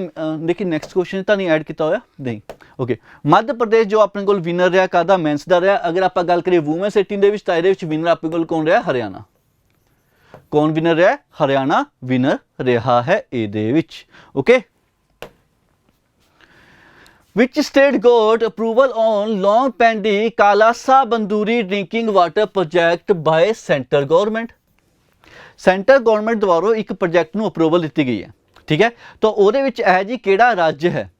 ਲੇਕਿਨ ਨੈਕਸਟ ਕੁਐਸਚਨ ਤਾਂ ਨਹੀਂ ਐਡ ਕੀਤਾ ਹੋਇਆ, ਨਹੀਂ। ਓਕੇ, ਮੱਧ ਪ੍ਰਦੇਸ਼ ਜੋ ਆਪਣੇ ਕੋਲ ਵਿਨਰ ਰਿਹਾ ਕਾਹਦਾ? ਮੈਂਸ ਦਾ ਰਿਹਾ। ਅਗਰ ਆਪਾਂ ਗੱਲ ਕਰੀਏ ਵੂਮੈਨਸ 18 ਦੇ ਵਿੱਚ ਤਾਂ ਇਹਦੇ ਵਿੱਚ ਵਿਨਰ ਆਪਣੇ ਕੋਲ ਕੌਣ ਰਿਹਾ? ਹਰਿਆਣਾ। कौन विनर है? हरियाणा विनर रहा है ਇਹਦੇ ਵਿੱਚ। Okay, Which state got approval on long pending Kalasa Banduri drinking water project by central government? Centre government ਦੁਆਰਾ ਇੱਕ ਪ੍ਰੋਜੈਕਟ ਨੂੰ ਅਪਰੂਵਲ ਦਿੱਤੀ ਗਈ ਹੈ, ਠੀਕ ਹੈ। ਤਾਂ ਉਹਦੇ ਵਿੱਚ ਇਹ ਜੀ ਕਿਹੜਾ ਰਾਜ ਹੈ,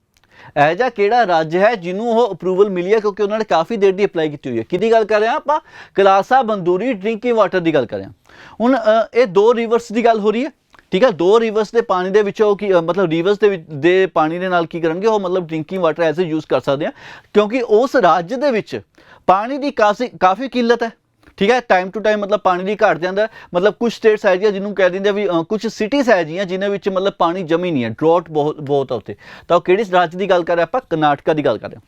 ਇਹ ਜਿਹਾ ਕਿਹੜਾ ਰਾਜ ਹੈ ਜਿਹਨੂੰ ਉਹ ਅਪਰੂਵਲ ਮਿਲੀ ਹੈ, ਕਿਉਂਕਿ ਉਹਨਾਂ ਨੇ ਕਾਫੀ ਦੇਰ ਦੀ ਅਪਲਾਈ ਕੀਤੀ ਹੋਈ ਹੈ। ਕਿਹਦੀ ਗੱਲ ਕਰ ਰਹੇ ਹਾਂ ਆਪਾਂ? ਕਲਾਸਾ ਬੰਦੂਰੀ ਡਰਿੰਕਿੰਗ ਵਾਟਰ ਦੀ ਗੱਲ ਕਰ ਰਹੇ ਹਾਂ। ਹੁਣ ਇਹ ਦੋ ਰਿਵਰਸ ਦੀ ਗੱਲ ਹੋ ਰਹੀ ਹੈ, ਠੀਕ ਹੈ। ਦੋ ਰਿਵਰਸ ਦੇ ਪਾਣੀ ਦੇ ਵਿੱਚੋਂ ਕੀ ਮਤਲਬ ਰਿਵਰਸ ਦੇ ਪਾਣੀ ਦੇ ਨਾਲ ਕੀ ਕਰਨਗੇ ਉਹ, ਮਤਲਬ ਡਰਿੰਕਿੰਗ ਵਾਟਰ ਐਜ਼ ਯੂਜ਼ ਕਰ ਸਕਦੇ ਆ, ਕਿਉਂਕਿ ਉਸ ਰਾਜ ਦੇ ਵਿੱਚ ਪਾਣੀ ਦੀ ਕਾਫੀ ਕਿੱਲਤ ਹੈ, ਠੀਕ ਹੈ। ਟਾਈਮ ਟੂ ਟਾਈਮ ਮਤਲਬ ਪਾਣੀ ਦੀ ਘਾਟ ਜਾਂਦਾ, ਮਤਲਬ ਕੁਝ ਸਟੇਟਸ ਹੈ ਜੀ ਜਿਹਨੂੰ ਕਹਿ ਦਿੰਦੇ ਵੀ ਕੁਝ ਸਿਟੀਜ਼ ਹੈ ਜੀਆਂ ਜਿਨ੍ਹਾਂ ਵਿੱਚ ਮਤਲਬ ਪਾਣੀ ਜਮੀ ਨਹੀਂ ਹੈ, ਡਰੌਟ ਬਹੁਤ ਆ ਉੱਥੇ। ਤਾਂ ਉਹ ਕਿਹੜੀ ਰਾਜ ਦੀ ਗੱਲ ਕਰ ਰਹੇ ਆਪਾਂ? ਕਰਨਾਟਕਾ ਦੀ ਗੱਲ ਕਰ ਰਹੇ ਹਾਂ।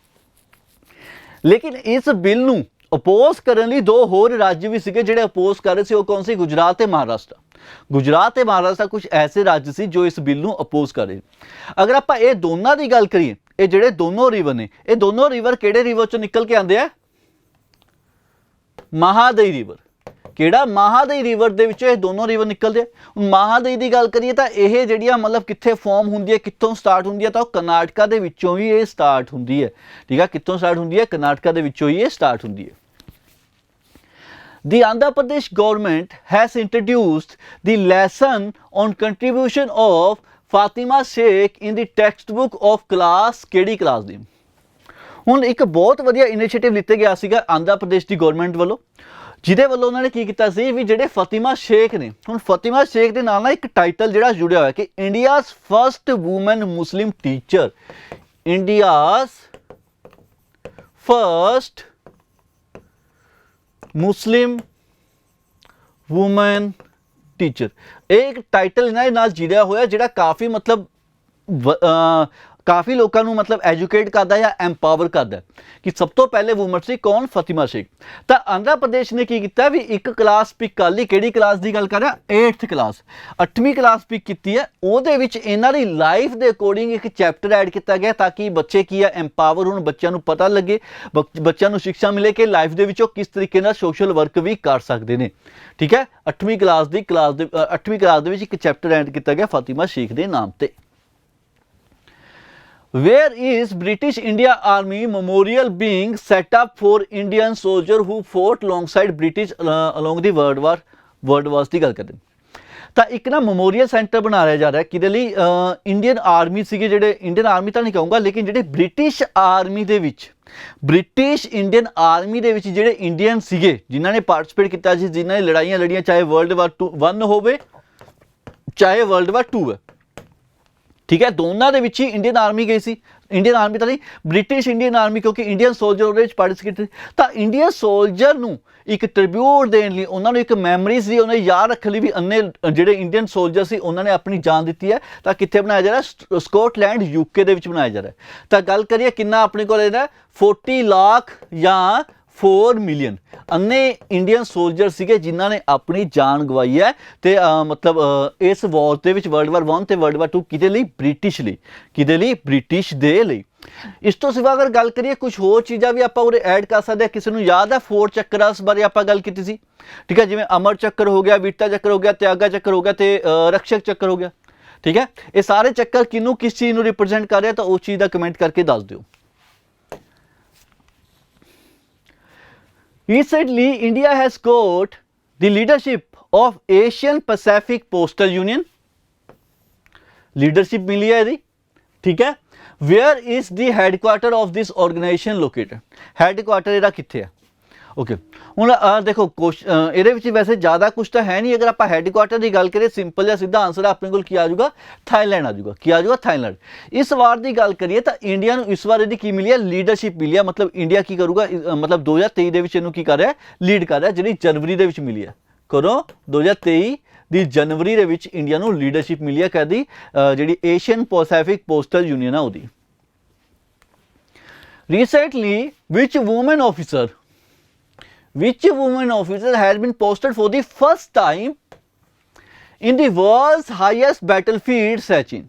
ਲੇਕਿਨ ਇਸ ਬਿੱਲ ਨੂੰ ਅਪੋਜ਼ ਕਰਨ ਲਈ ਦੋ ਹੋਰ ਰਾਜ ਵੀ ਸੀਗੇ ਜਿਹੜੇ ਅਪੋਜ਼ ਕਰ ਰਹੇ ਸੀ। ਉਹ ਕੌਣ ਸੀ? ਗੁਜਰਾਤ ਤੇ ਮਹਾਰਾਸ਼ਟਰ। ਗੁਜਰਾਤ ਤੇ ਮਹਾਰਾਸ਼ਟਰ ਕੁਝ ਐਸੇ ਰਾਜ ਸੀ ਜੋ ਇਸ ਬਿੱਲ ਨੂੰ ਅਪੋਜ਼ ਕਰ ਰਹੇ। ਅਗਰ ਆਪਾਂ ਇਹ ਦੋਨਾਂ ਦੀ ਗੱਲ ਕਰੀਏ, ਇਹ ਜਿਹੜੇ ਦੋਨੋਂ ਰਿਵਰ ਨੇ, ਇਹ ਦੋਨੋਂ ਰਿਵਰ ਕਿਹੜੇ ਰਿਵਰ ਚੋਂ ਨਿਕਲ ਕੇ ਆਉਂਦੇ ਆ? ਮਹਾਦਈ ਰਿਵਰ। ਕਿਹੜਾ? ਮਹਾਦਈ ਰਿਵਰ ਦੇ ਵਿੱਚੋਂ ਇਹ ਦੋਨੋਂ ਰਿਵਰ ਨਿਕਲਦੇ ਆ। ਹੁਣ ਮਹਾਦਈ ਦੀ ਗੱਲ ਕਰੀਏ ਤਾਂ ਇਹ ਜਿਹੜੀਆਂ ਮਤਲਬ ਕਿੱਥੇ ਫਾਰਮ ਹੁੰਦੀ ਹੈ, ਕਿੱਥੋਂ ਸਟਾਰਟ ਹੁੰਦੀ ਹੈ? ਤਾਂ ਉਹ ਕਰਨਾਟਕਾ ਦੇ ਵਿੱਚੋਂ ਹੀ ਇਹ ਸਟਾਰਟ ਹੁੰਦੀ ਹੈ, ਠੀਕ ਹੈ। ਕਿੱਥੋਂ ਸਟਾਰਟ ਹੁੰਦੀ ਹੈ? ਕਰਨਾਟਕਾ ਦੇ ਵਿੱਚੋਂ ਹੀ ਇਹ ਸਟਾਰਟ ਹੁੰਦੀ ਹੈ। The Andhra Pradesh government has introduced the lesson on contribution of Fatima Sheikh in the textbook of class ਕਿਹੜੀ ਕਲਾਸ ਦੀ? ਹੁਣ ਇੱਕ ਬਹੁਤ ਵਧੀਆ ਇਨੀਸ਼ੀਏਟਿਵ ਲਿੱਤਾ ਗਿਆ ਸੀਗਾ ਆਂਧਰਾ ਪ੍ਰਦੇਸ਼ ਦੀ ਗਵਰਨਮੈਂਟ ਵੱਲੋਂ, ਜਿਹਦੇ ਵੱਲੋਂ ਉਹਨਾਂ ਨੇ ਕੀ ਕੀਤਾ ਸੀ ਵੀ ਜਿਹੜੇ ਫਾਤਿਮਾ ਸ਼ੇਖ ਨੇ, ਹੁਣ ਫਾਤਿਮਾ ਸ਼ੇਖ ਦੇ ਨਾਲ ਨਾ ਇੱਕ ਟਾਈਟਲ ਜਿਹੜਾ ਜੁੜਿਆ ਹੋਇਆ ਕਿ ਇੰਡੀਆਜ਼ ਫਸਟ ਵੂਮਨ ਮੁਸਲਿਮ ਟੀਚਰ, ਇੰਡੀਆਜ਼ ਫਸਟ ਮੁਸਲਿਮ ਵੂਮਨ ਟੀਚਰ। ਇਹ ਇੱਕ ਟਾਈਟਲ ਇਹਨਾਂ ਦੇ ਨਾਲ ਜੁੜਿਆ ਹੋਇਆ ਜਿਹੜਾ ਕਾਫੀ ਮਤਲਬ ਕਾਫੀ ਲੋਕਾਂ ਨੂੰ ਮਤਲਬ ਐਜੂਕੇਟ ਕਰਦਾ ਜਾਂ ਐਮਪਾਵਰ ਕਰਦਾ ਕਿ ਸਭ ਤੋਂ ਪਹਿਲੇ ਵੂਮਨ ਸੀ ਕੌਣ? ਫਾਤਿਮਾ ਸ਼ੇਖ। ਤਾਂ ਆਂਧਰਾ ਪ੍ਰਦੇਸ਼ ਨੇ ਕੀ ਕੀਤਾ ਵੀ ਇੱਕ ਕਲਾਸ ਪਿਕ ਕਰ ਲਈ। ਕਿਹੜੀ ਕਲਾਸ ਦੀ ਗੱਲ ਕਰ ਰਿਹਾ? 8th ਕਲਾਸ, 8ਵੀਂ ਕਲਾਸ ਪਿਕ ਕੀਤੀ ਹੈ। ਉਹਦੇ ਵਿੱਚ ਇਹਨਾਂ ਦੀ ਲਾਈਫ ਦੇ ਅਕੋਰਡਿੰਗ ਇੱਕ ਚੈਪਟਰ ਐਡ ਕੀਤਾ ਗਿਆ ਤਾਂ ਕਿ ਬੱਚੇ ਕੀ ਆ ਐਮਪਾਵਰ ਹੋਣ, ਬੱਚਿਆਂ ਨੂੰ ਪਤਾ ਲੱਗੇ, ਬੱਚਿਆਂ ਨੂੰ ਸਿੱਖਿਆ ਮਿਲੇ ਕਿ ਲਾਈਫ ਦੇ ਵਿੱਚ ਉਹ ਕਿਸ ਤਰੀਕੇ ਨਾਲ ਸੋਸ਼ਲ ਵਰਕ ਵੀ ਕਰ ਸਕਦੇ ਨੇ, ਠੀਕ ਹੈ। 8ਵੀਂ ਕਲਾਸ ਦੇ ਵਿੱਚ ਇੱਕ ਚੈਪਟਰ ਐਡ ਕੀਤਾ ਗਿਆ ਫਾਤਿਮਾ ਸ਼ੇਖ ਦੇ ਨਾਮ ਤੇ। Where is British India Army Memorial being set up for Indian soldier who fought alongside British along the World Wars ਦੀ ਗੱਲ ਕਰਦੇ। ਤਾਂ ਇੱਕ ਨਾ ਮੈਮੋਰੀਅਲ ਸੈਂਟਰ ਬਣਾਇਆ ਜਾ ਰਿਹਾ ਕਿਹਦੇ ਲਈ? ਇੰਡੀਅਨ ਆਰਮੀ ਸੀਗੇ ਜਿਹੜੇ, ਇੰਡੀਅਨ ਆਰਮੀ ਤਾਂ ਨਹੀਂ ਕਹੂੰਗਾ ਲੇਕਿਨ ਜਿਹੜੇ ਬ੍ਰਿਟਿਸ਼ ਆਰਮੀ ਦੇ ਵਿੱਚ, ਬ੍ਰਿਟਿਸ਼ ਇੰਡੀਅਨ ਆਰਮੀ ਦੇ ਵਿੱਚ ਜਿਹੜੇ ਇੰਡੀਅਨ ਸੀਗੇ ਜਿਨ੍ਹਾਂ ਨੇ ਪਾਰਟਿਸਿਪੇਟ ਕੀਤਾ ਸੀ, ਜਿਨ੍ਹਾਂ ਨੇ ਲੜਾਈਆਂ ਲੜੀਆਂ, ਚਾਹੇ ਵਰਲਡ ਵਾਰ 1 ਹੋਵੇ ਚਾਹੇ ਵਰਲਡ ਵਾਰ 2 ਹੈ, ਠੀਕ ਹੈ। ਦੋਨਾਂ ਦੇ ਵਿੱਚ ਹੀ ਇੰਡੀਅਨ ਆਰਮੀ ਗਈ ਸੀ, ਇੰਡੀਅਨ ਆਰਮੀ ਤਾਂ ਨਹੀਂ ਬ੍ਰਿਟਿਸ਼ ਇੰਡੀਅਨ ਆਰਮੀ, ਕਿਉਂਕਿ ਇੰਡੀਅਨ ਸੋਲਜਰ ਉਹਦੇ ਵਿੱਚ ਪਾਰਟਿਸਿਪੇਟ। ਤਾਂ ਇੰਡੀਅਨ ਸੋਲਜਰ ਨੂੰ ਇੱਕ ਟ੍ਰਿਬਿਊਟ ਦੇਣ ਲਈ, ਉਹਨਾਂ ਨੂੰ ਇੱਕ ਮੈਮਰੀ ਸੀ, ਉਹਨਾਂ ਯਾਦ ਰੱਖਣ ਲਈ ਵੀ ਅੰਨੇ ਜਿਹੜੇ ਇੰਡੀਅਨ ਸੋਲਜਰ ਸੀ ਉਹਨਾਂ ਨੇ ਆਪਣੀ ਜਾਨ ਦਿੱਤੀ ਹੈ। ਤਾਂ ਕਿੱਥੇ ਬਣਾਇਆ ਜਾ ਰਿਹਾ? ਸਕਾਟਲੈਂਡ UK ਦੇ ਵਿੱਚ ਬਣਾਇਆ ਜਾ ਰਿਹਾ। ਤਾਂ ਗੱਲ ਕਰੀਏ ਕਿੰਨਾ ਆਪਣੇ ਕੋਲ ਇਹਦਾ 40 ਲੱਖ ਜਾਂ 4 ਮਿਲੀਅਨ ਅੰਨੇ ਇੰਡੀਅਨ ਸੋਲਜਰ ਸੀਗੇ ਜਿਨ੍ਹਾਂ ਨੇ ਆਪਣੀ ਜਾਨ ਗਵਾਈ ਹੈ। ਤੇ ਮਤਲਬ ਇਸ ਵਾਰ ਦੇ ਵਿੱਚ ਵਰਲਡ ਵਾਰ 1 ਤੇ ਵਰਲਡ ਵਾਰ 2 ਕਿਹਦੇ ਲਈ? ਬ੍ਰਿਟਿਸ਼ ਲਈ। ਕਿਹਦੇ ਲਈ? ਬ੍ਰਿਟਿਸ਼ ਦੇ ਲਈ। ਇਸ ਤੋਂ ਸਿਵਾ ਅਗਰ ਗੱਲ ਕਰੀਏ ਕੁਝ ਹੋਰ ਚੀਜ਼ਾਂ ਵੀ ਆਪਾਂ ਉਰੇ ਐਡ ਕਰ ਸਕਦੇ ਹਾਂ। ਕਿਸੇ ਨੂੰ ਯਾਦ ਹੈ 4 ਚੱਕਰਸ ਬਾਰੇ ਆਪਾਂ ਗੱਲ ਕੀਤੀ ਸੀ, ਠੀਕ ਹੈ। ਜਿਵੇਂ ਅਮਰ ਚੱਕਰ ਹੋ ਗਿਆ, ਵੀਰਤਾ ਚੱਕਰ ਹੋ ਗਿਆ, ਤਿਆਗਾ ਚੱਕਰ ਹੋ ਗਿਆ ਤੇ ਰਕਸ਼ਕ ਚੱਕਰ ਹੋ ਗਿਆ, ਠੀਕ ਹੈ। ਇਹ ਸਾਰੇ ਚੱਕਰ ਕਿਹਨੂੰ ਕਿਸ ਚੀਜ਼ ਨੂੰ ਰਿਪਰੈਜ਼ੈਂਟ ਕਰ ਰਿਹਾ ਤਾਂ ਉਸ ਚੀਜ਼ ਦਾ ਕਮੈਂਟ ਕਰਕੇ ਦੱਸ ਦਿਓ। Recently, India has got the leadership of Asian Pacific Postal Union. Leadership मिली है यदि, ठीक है। Where is the headquarter of this organization located? Headquarter ਇਹਦਾ ਕਿੱਥੇ ਹੈ? ਓਕੇ, ਹੁਣ ਦੇਖੋ ਇਹਦੇ ਵਿੱਚ ਵੈਸੇ ਜ਼ਿਆਦਾ ਕੁਝ ਤਾਂ ਹੈ ਨਹੀਂ। ਅਗਰ ਆਪਾਂ ਹੈਡਕੁਆਟਰ ਦੀ ਗੱਲ ਕਰੀਏ, ਸਿੰਪਲ ਜਿਹਾ ਸਿੱਧਾ ਆਨਸਰ ਆਪਣੇ ਕੋਲ ਕੀ ਆ ਜਾਊਗਾ? ਥਾਈਲੈਂਡ ਆ ਜਾਊਗਾ। ਕੀ ਆ ਜਾਊਗਾ? ਥਾਈਲੈਂਡ। ਇਸ ਵਾਰ ਦੀ ਗੱਲ ਕਰੀਏ ਤਾਂ ਇੰਡੀਆ ਨੂੰ ਇਸ ਵਾਰ ਇਹਦੀ ਕੀ ਮਿਲੀ ਹੈ? ਲੀਡਰਸ਼ਿਪ ਮਿਲੀ ਹੈ। ਮਤਲਬ ਇੰਡੀਆ ਕੀ ਕਰੂਗਾ? ਮਤਲਬ 2023 ਦੇ ਵਿੱਚ ਇਹਨੂੰ ਕੀ ਕਰ ਰਿਹਾ? ਲੀਡ ਕਰ ਰਿਹਾ, ਜਿਹੜੀ ਜਨਵਰੀ ਦੇ ਵਿੱਚ ਮਿਲੀ ਹੈ। ਕਦੋਂ? 2023 ਦੀ ਜਨਵਰੀ ਦੇ ਵਿੱਚ ਇੰਡੀਆ ਨੂੰ ਲੀਡਰਸ਼ਿਪ ਮਿਲੀ ਹੈ ਕਦੀ ਜਿਹੜੀ ਏਸ਼ੀਅਨ ਪੈਸੀਫਿਕ ਪੋਸਟਲ ਯੂਨੀਅਨ ਆ ਉਹਦੀ। Recently which woman officer has been posted for the first time in the world's highest battlefield Siachen?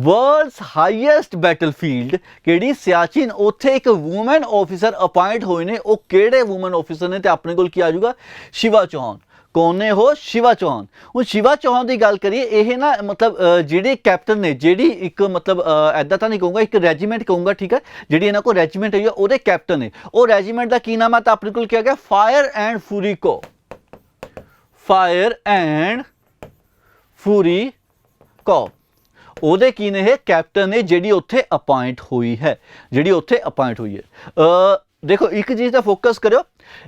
world's highest battlefield ਕਿਹੜੀ? ਸਿਆਚਿਨ। ਉੱਥੇ ਇੱਕ ਵੂਮਨ ਆਫਿਸਰ ਅਪਾਇੰਟ ਹੋਏ ਨੇ। ਉਹ ਕਿਹੜੇ ਵੂਮਨ ਆਫਿਸਰ ਨੇ? ਤੇ ਆਪਣੇ ਕੋਲ ਕੀ ਆ ਜਾਊਗਾ? ਸ਼ਿਵਾ ਚੌਹਾਨ। कौन ने हो? शिवा चौहान। हूँ शिवा चौहान की गल करिए, यह ना मतलब ਜਿਹੜੇ कैप्टन ने, ਜਿਹੜੀ एक मतलब ऐदा तो नहीं कहूँगा, एक रैजीमेंट कहूँगा, ठीक है, ਜਿਹੜੀ ਇਹਨਾਂ ਕੋਲ ਰੈਜੀਮੈਂਟ है ਉਹਦੇ कैप्टन ने, ਉਹ ਰੈਜੀਮੈਂਟ ਦਾ ਕੀ ਨਾਮ ਹੈ? ਤਾਂ ਆਪਣੇ ਕੋਲ ਕਿਹਾ ਗਿਆ फायर एंड फ्यूरी को, फायर एंड फ्यूरी को। ਉਹਦੇ ਕੀ ਨੇ? ਇਹ कैप्टन ने ਜਿਹੜੀ ਉੱਥੇ अपॉइंट हुई है, ਜਿਹੜੀ ਉੱਥੇ अपॉइंट हुई है। देखो एक चीज़ का फोकस करो,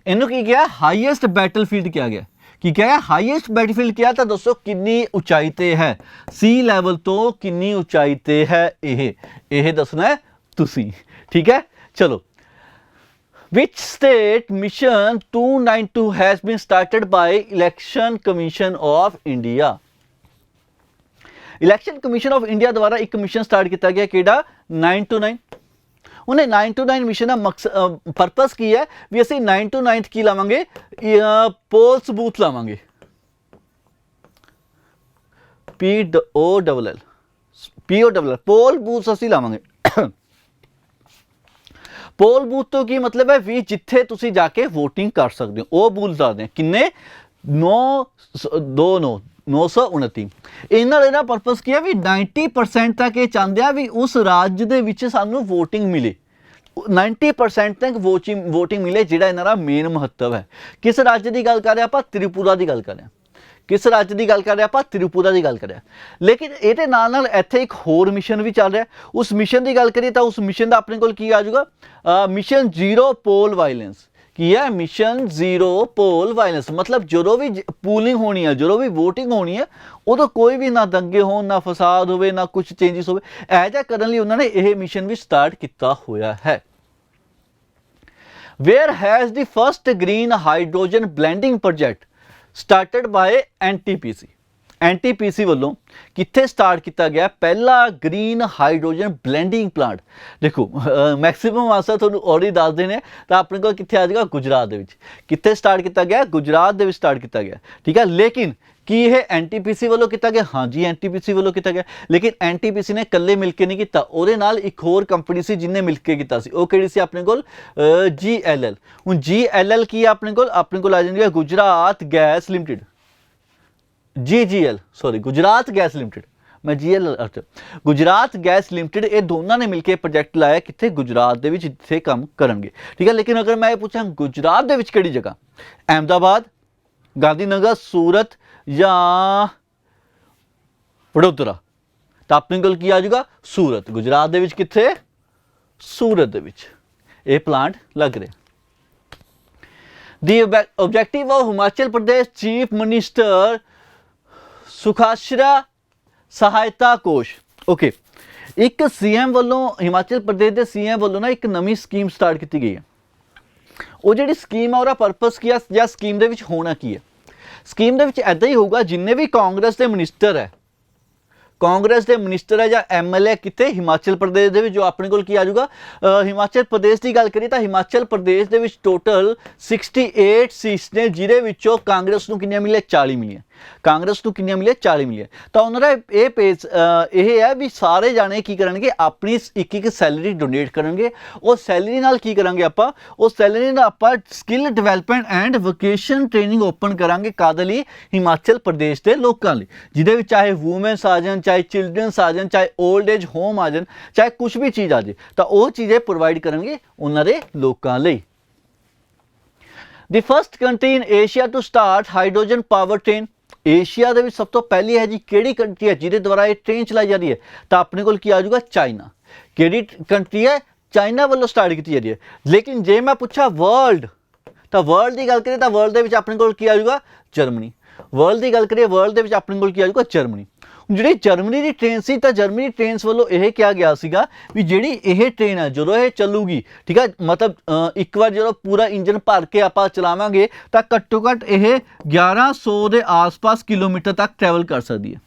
इन्हों की क्या हाईएस्ट बैटलफील्ड किया गया, कि क्या है हाईएस्ट बैटलफील्ड किया था दोस्तों, कितनी ऊंचाई ते है, सी लैवल तो कितनी ऊंचाई ते है, यह दसना है तुसी, ठीक है। चलो, which state mission 292 has been started by election commission of India? Election commission of India द्वारा एक मिशन स्टार्ट किया गया, किहड़ा? 929। उन्हें 929 मिशन का मकसद परपस की है भी असं 929 की लावांगे, पोल्स बूथ लावांगे, POLL पोल बूथ असी लावांगे। पोल बूथ तो की मतलब है भी जिथे तुसी जाके वोटिंग कर सकते हो, वो बूथ दसदे किन्ने? 929। इन्होंने परपस किया भी 90% तक ये चाहते हैं भी उस राज्य दे विच सानू वोटिंग मिले, 90% तक वोटिंग मिले, जिहड़ा इन्हां दा मेन महत्व है। किस राज्य की गल कर रहे हैं? त्रिपुरा की गल कर रहे हैं। किस राज्य की गल कर रहे हैं? त्रिपुरा की गल कर रहे हैं। लेकिन ये नाल नाल इत्थे एक होर मिशन भी चल रहा है। उस मिशन की गल करिए तो उस मिशन का अपने कोल की आ जाऊगा? मिशन जीरो पोल वायलेंस। की है? मिशन जीरो पोल वायलेंस, मतलब जो भी पूलिंग होनी है, जो भी वोटिंग होनी है, उदों कोई भी ना दंगे हो, ना फसाद हो, ना कुछ चेंजिस हो, ऐसा करने लई उन्होंने यह मिशन भी स्टार्ट किया हुआ है। Where has the first green hydrogen blending project started by NTPC? NTPC ਵੱਲੋਂ कित्थे स्टार्ट किया गया पहला ग्रीन हाइड्रोजन ब्लैंडिंग प्लांट? देखो मैक्सीमम आंसर तुहानूं ऑलरेडी दस देने, तो अपने को कित्थे आ जाएगा? गुजरात दे विच। कित्थे स्टार्ट किया गया? गुजरात दे विच स्टार्ट किया गया, ठीक है। लेकिन कि यह NTPC वालों किया गया? हाँ जी, NTPC वालों किया गया, लेकिन NTPC ने कल्ले मिलकर नहीं किया, उहदे नाल एक होर कंपनी सी जिन्हें मिलकर किया सी, वो किहड़ी सी अपने कोल? GLL। हुण GLL की अपने कोल आ जांदी है Gujarat gas limited, GGL sorry Gujarat gas limited, मैं GL गुजरात गैस लिमिटेड, ये दोनों ने मिलकर प्रोजेक्ट लाया कितने? गुजरात दे विच जिथे काम करनगे, ठीक है। लेकिन अगर मैं पूछा गुजरात दे विच किहड़ी जगह? अहमदाबाद, गांधीनगर, सूरत या वडोदरा? तो अपने कोल की आ जाएगा? सूरत। गुजरात दे विच किथे? सूरत दे विच ये प्लांट लग रहे। The objective of Himachal Pradesh chief minister Sukhashray Sahayata Kosh, okay, एक CM वालों हिमाचल प्रदेश के CM वालों ना एक नवी स्कीम स्टार्ट की गई है। वो जी स्कीम है, परपस की है या स्कीम के होना की है? स्कीम के ऐदा ही होगा, जिन्हें भी कांग्रेस के मिनिस्टर है, कांग्रेस के मिनिस्टर है या MLA कितने हिमाचल प्रदेश के, जो अपने को आ जाऊगा हिमाचल प्रदेश की गल करिए तो हिमाचल प्रदेश के टोटल 68 सीट्स ने, जिहदे विचों कांग्रेस को कितने मिले? 40 मिले। कांग्रेस को कितने मिले? 40 मिले। तो उन्होंने ये पेज यह है भी सारे जाने की करेंगे अपनी एक सैलरी डोनेट करेंगे, और सैलरी नाल की करेंगे आपां? उस सैलरी नाल आपां skill development and vocation training open करांगे कादे लई? हिमाचल प्रदेश के लोगों लई, जिहदे विच चाहे वूमेंस आ जान, चाहे चिल्ड्रनस आ जान, चाहे ओल्ड एज होम आ जान, चाहे कुछ भी चीज़ आ जाए, तो वो चीज़ें प्रोवाइड करेंगे उन्होंने लोगों लई। The first country in Asia to start hydrogen power train, Asia के सब तो पहली है जी केड़ी कंट्री है जिहदे द्वारा ये ट्रेन चलाई जा रही है? तो अपने को की आ जाऊगा? चाइना। केड़ी कंट्री है? चाइना वालों स्टार्ट की जा रही है। लेकिन जे मैं पूछा वर्ल्ड, तो वर्ल्ड की गल करिए तो वर्ल्ड के अपने को की आ जाऊगा? जर्मनी। वर्ल्ड की गल करिए वर्ल्ड के अपने को की आ जाऊगा? जर्मनी। जी जर्मनी की ट्रेन सी, तो जर्मनी ट्रेनस वालों यह कहा गया सीगा भी जिहड़ी यह ट्रेन है जो ये चलूगी, ठीक है, मतलब एक बार जो पूरा इंजन भर के आप चलावांगे तो घट्टो घट्ट यह 1100 के आस पास किलोमीटर तक ट्रैवल कर सकती है,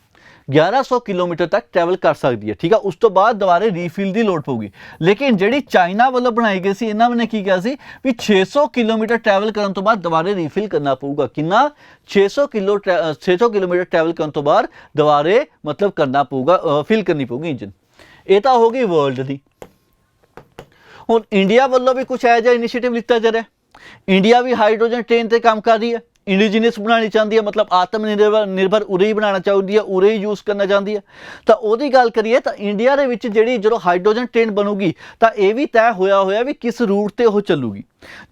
1100 किलोमीटर तक ट्रैवल कर सकती है, ठीक है। उस तो बाद दोबारे रीफिल की लोड़ पऊगी। लेकिन जी चाइना वालों बनाई गई सी, इन्होंने ने की कहा सी भी 600 किलोमीटर ट्रैवल करने तो बाद दोबारे रीफिल करना पऊगा। कितना? 600 किलोमीटर ट्रैवल करने तो बाद दोबारे मतलब करना पऊगा, फिल करनी पऊगी इंजन। ये तो हो गई वर्ल्ड की। हुण इंडिया वालों भी कुछ ऐसा इनिशिएटिव लिता जा रहा है। इंडिया भी हाइड्रोजन ट्रेन पर काम कर रही है, इंडिजीनियस बनानी चाहती है, मतलब आत्म निर्भर उरे ही बनाना चाहती है, उरे ही यूज़ करना चाहती है। तो ਉਹਦੀ ਗੱਲ ਕਰੀਏ ਤਾਂ ਇੰਡੀਆ ਦੇ ਵਿੱਚ ਜਿਹੜੀ ਜਦੋਂ ਹਾਈਡਰੋਜਨ ਟ੍ਰੇਨ ਬਣੂਗੀ ਤਾਂ ਇਹ ਵੀ ਤੈਅ ਹੋਇਆ ਹੋਇਆ ਵੀ ਕਿਸ ਰੂਟ ਤੇ ਉਹ ਚੱਲੂਗੀ।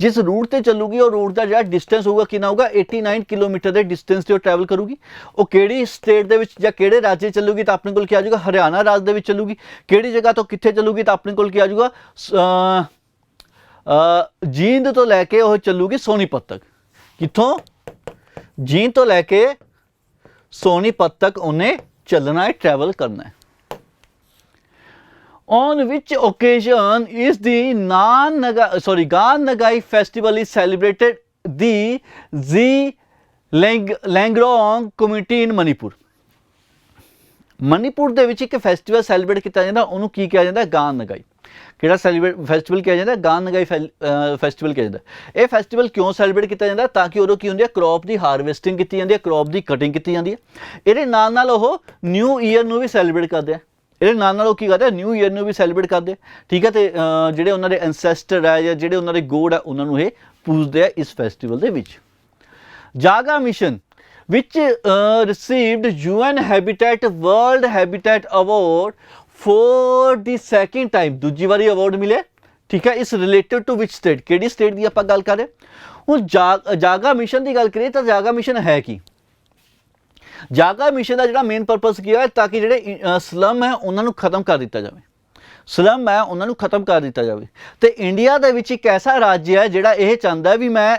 ਜਿਸ ਰੂਟ ਤੇ ਚੱਲੂਗੀ ਉਹ ਰੂਟ ਦਾ ਜਿਹੜਾ ਡਿਸਟੈਂਸ ਹੋਊਗਾ ਕਿੰਨਾ ਹੋਊਗਾ, 89 ਕਿਲੋਮੀਟਰ ਦੇ ਡਿਸਟੈਂਸ ਤੇ ਉਹ ਟਰੈਵਲ ਕਰੂਗੀ। ਉਹ ਕਿਹੜੀ ਸਟੇਟ ਦੇ ਵਿੱਚ ਜਾਂ ਕਿਹੜੇ ਰਾਜ 'ਚ ਚੱਲੂਗੀ ਤਾਂ ਆਪਣੇ ਕੋਲ ਕੀ ਆ ਜਾਊਗਾ, ਹਰਿਆਣਾ ਰਾਜ ਦੇ ਵਿੱਚ ਚੱਲੂਗੀ। ਕਿਹੜੀ ਜਗ੍ਹਾ ਤੋਂ ਕਿੱਥੇ ਚੱਲੂਗੀ ਤਾਂ ਆਪਣੇ ਕੋਲ ਕੀ ਆ ਜਾਊਗਾ, ਜੀਂਦ ਤੋਂ ਲੈ ਕੇ ਉਹ ਚੱਲੂਗੀ ਸੋਨੀਪਤ ਤੱਕ। ਕਿੱਥੋਂ, जींद तो लैके सोनीपत तक उन्हें चलना है, ट्रैवल करना है। On which occasion is the Gan Nagai festival is celebrated? The Langrong community in Manipur. Manipur ਦੇ ਵਿੱਚ ਇੱਕ ਫੈਸਟੀਵਲ ਸੈਲੀਬ੍ਰੇਟ ਕੀਤਾ ਜਾਂਦਾ, ਉਹਨੂੰ ਕੀ ਕਿਹਾ ਜਾਂਦਾ, ਗਾਨ ਨਗਾਈ। ਕਿਹੜਾ ਫੈਸਟੀਵਲ ਕਿਹਾ ਜਾਂਦਾ, ਗਾਨ ਨਗਾਈ ਫੈਸਟੀਵਲ ਕਿਹਾ ਜਾਂਦਾ। ਇਹ ਫੈਸਟੀਵਲ ਕਿਉਂ ਸੈਲੀਬ੍ਰੇਟ ਕੀਤਾ ਜਾਂਦਾ, ਤਾਂ ਕਿ ਉਦੋਂ ਕੀ ਹੁੰਦੀ ਹੈ, ਕ੍ਰੌਪ ਦੀ ਹਾਰਵੈਸਟਿੰਗ ਕੀਤੀ ਜਾਂਦੀ ਹੈ, ਕ੍ਰੌਪ ਦੀ ਕਟਿੰਗ ਕੀਤੀ ਜਾਂਦੀ ਹੈ। ਇਹਦੇ ਨਾਲ ਨਾਲ ਉਹ ਨਿਊ ਈਅਰ ਨੂੰ ਵੀ ਸੈਲੀਬ੍ਰੇਟ ਕਰਦੇ ਆ। ਇਹਦੇ ਨਾਲ ਨਾਲ ਉਹ ਕੀ ਕਰਦੇ ਆ, ਨਿਊ ਈਅਰ ਨੂੰ ਵੀ ਸੈਲੀਬ੍ਰੇਟ ਕਰਦੇ ਆ, ਠੀਕ ਹੈ। ਤੇ ਜਿਹੜੇ ਉਹਨਾਂ ਦੇ ਐਂਸੈਸਟਰ ਹੈ ਜਾਂ ਜਿਹੜੇ ਉਹਨਾਂ ਦੇ ਗੋਡ ਹੈ ਉਹਨਾਂ ਨੂੰ ਇਹ ਪੂਜਦੇ ਆ ਇਸ ਫੈਸਟੀਵਲ ਦੇ ਵਿੱਚ। ਜਾਗਾ mission which received UN Habitat World Habitat Award for the second time, दूजी बारी अवार्ड मिले, ठीक है। इस रिलेटेड टू विच स्टेट, ਕਿਹੜੀ स्टेट ਦੀ ਆਪਾਂ ਗੱਲ ਕਰ ਰਹੇ ਹੁਣ। ਜਾਗਾ ਮਿਸ਼ਨ ਦੀ ਗੱਲ ਕਰੀਏ ਤਾਂ ਜਾਗਾ ਮਿਸ਼ਨ ਹੈ ਕੀ। ਜਾਗਾ ਮਿਸ਼ਨ ਦਾ ਜਿਹੜਾ ਮੇਨ ਪਰਪਸ ਕੀ ਹੈ, ਤਾਂ ਕਿ ਜਿਹੜੇ ਸਲਮ ਹੈ ਉਹਨਾਂ ਨੂੰ ਖਤਮ ਕਰ ਦਿੱਤਾ ਜਾਵੇ। ਸਲਮ ਹੈ ਉਹਨਾਂ ਨੂੰ ਖਤਮ ਕਰ ਦਿੱਤਾ ਜਾਵੇ। ਤੇ ਇੰਡੀਆ ਦੇ ਵਿੱਚ ਇੱਕ ਐਸਾ ਰਾਜ ਹੈ ਜਿਹੜਾ ਇਹ ਚਾਹੁੰਦਾ ਵੀ ਮੈਂ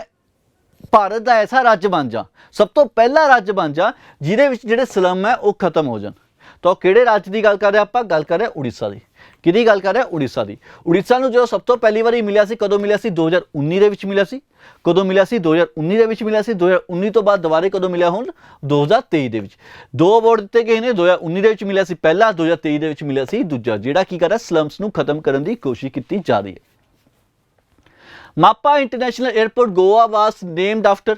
ਭਾਰਤ ਦਾ ਐਸਾ ਰਾਜ ਬਣ ਜਾ, ਸਭ ਤੋਂ ਪਹਿਲਾ ਰਾਜ ਬਣ ਜਾ ਜਿਹਦੇ ਵਿੱਚ ਜਿਹੜੇ ਸਲਮ ਹੈ ਉਹ ਖਤਮ ਹੋ ਜਾਣ। ਤਾਂ ਕਿਹੜੇ ਰਾਜ ਦੀ ਗੱਲ ਕਰ ਰਹੇ ਆਪਾਂ, ਗੱਲ ਕਰ ਰਹੇ ਉੜੀਸਾ ਦੀ। ਕਿਹਦੀ ਗੱਲ ਕਰ ਰਹੇ, ਉੜੀਸਾ ਦੀ। ਉੜੀਸਾ ਨੂੰ ਜਦੋਂ ਸਭ ਤੋਂ ਪਹਿਲੀ ਵਾਰੀ ਮਿਲਿਆ ਸੀ, ਕਦੋਂ ਮਿਲਿਆ ਸੀ, 2019 ਦੇ ਵਿੱਚ ਮਿਲਿਆ ਸੀ। ਕਦੋਂ ਮਿਲਿਆ ਸੀ, 2019 ਦੇ ਵਿੱਚ ਮਿਲਿਆ ਸੀ। 2019 ਤੋਂ ਬਾਅਦ ਦੁਬਾਰੇ ਕਦੋਂ ਮਿਲਿਆ, ਹੁਣ 2023 ਦੇ ਵਿੱਚ। ਦੋ ਅਵਾਰਡ ਦਿੱਤੇ ਗਏ ਨੇ, 2019 ਦੇ ਵਿੱਚ ਮਿਲਿਆ ਸੀ ਪਹਿਲਾ, 2023 ਦੇ ਵਿੱਚ ਮਿਲਿਆ ਸੀ ਦੂਜਾ, ਜਿਹੜਾ ਕੀ ਕਰ ਰਿਹਾ, ਸਲਮਸ ਨੂੰ ਖਤਮ ਕਰਨ ਦੀ ਕੋਸ਼ਿਸ਼ ਕੀਤੀ ਜਾ ਰਹੀ ਹੈ। ਮਾਪਾ ਇੰਟਰਨੈਸ਼ਨਲ 에ਅਰਪੋਰਟ ਗੋਆ ਵਾਸ ਨੇਮਡ ਆਫਟਰ,